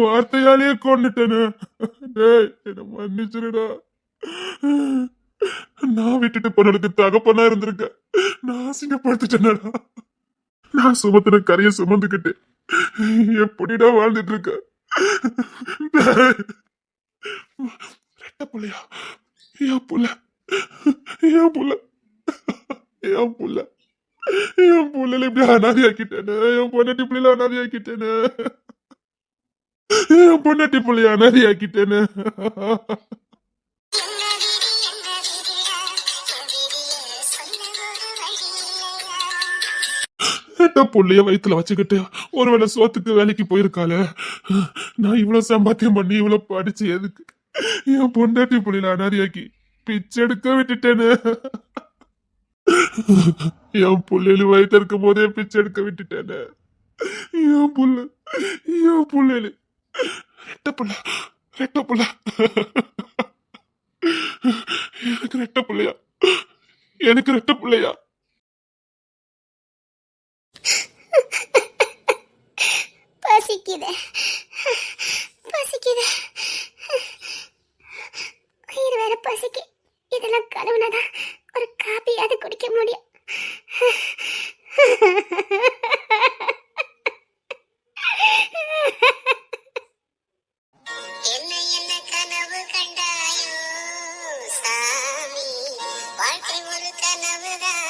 [SPEAKER 3] வார்த்தையாலேயே கொன்னுட்டேனே. டேய் என்ன மன்னிச்சிருடா, நான் விட்டுட்டு போனதுக்கு தகப்பனா இருந்திருக்க, நான் அசிங்கப்படுத்திட்டேனடா. நான் சுமத்துன கரையை சுமந்துக்கிட்டு எப்படிடா வாழ்ந்துட்டு இருக்க? ரெட்ட புள்ளையா? என் புள்ள, என் புள்ள, என் புள்ள, என் புள்ளைல இப்படி அனாதையாக்கிட்டேனே, என் பொண்டாட்டி பிள்ளைல அனாதையாக்கிட்டேனே, என் பொண்டாட்டி பிள்ளைய அனாதையாக்கிட்டேனே. புள்ளைய வயிற்றுல வச்சுக்கிட்டு ஒருவேளை சோத்துக்கு வேலைக்கு போயிருக்காள. நான் இவ்வளவு சம்பாத்தியம் பண்ணி இவ்வளவு படிச்சு எதுக்கு? என் பொண்டாட்டி புள்ளில அனாரியாக்கி பிச்சை எடுக்க விட்டுட்டேனே. என் புள்ளையில வயிற்று இருக்கும் போதே பிச்சை எடுக்க விட்டுட்டேனே. என் புள்ளையில ரெட்ட புள்ள ரெட்ட புள்ள எனக்கு ரெட்ட புள்ளையா, எனக்கு ரெட்ட புள்ளையா.
[SPEAKER 2] பசிக்குது பசிக்குது, வயிறு வேற பசிக்கு. இதெல்லாம் கழுவுனாதான் ஒரு காப்பியாவது குடிக்க முடியும். என்ன என்ன கனவு கண்டாயோ சாமி, வாழ்க்கை ஒரு கனவுதான்.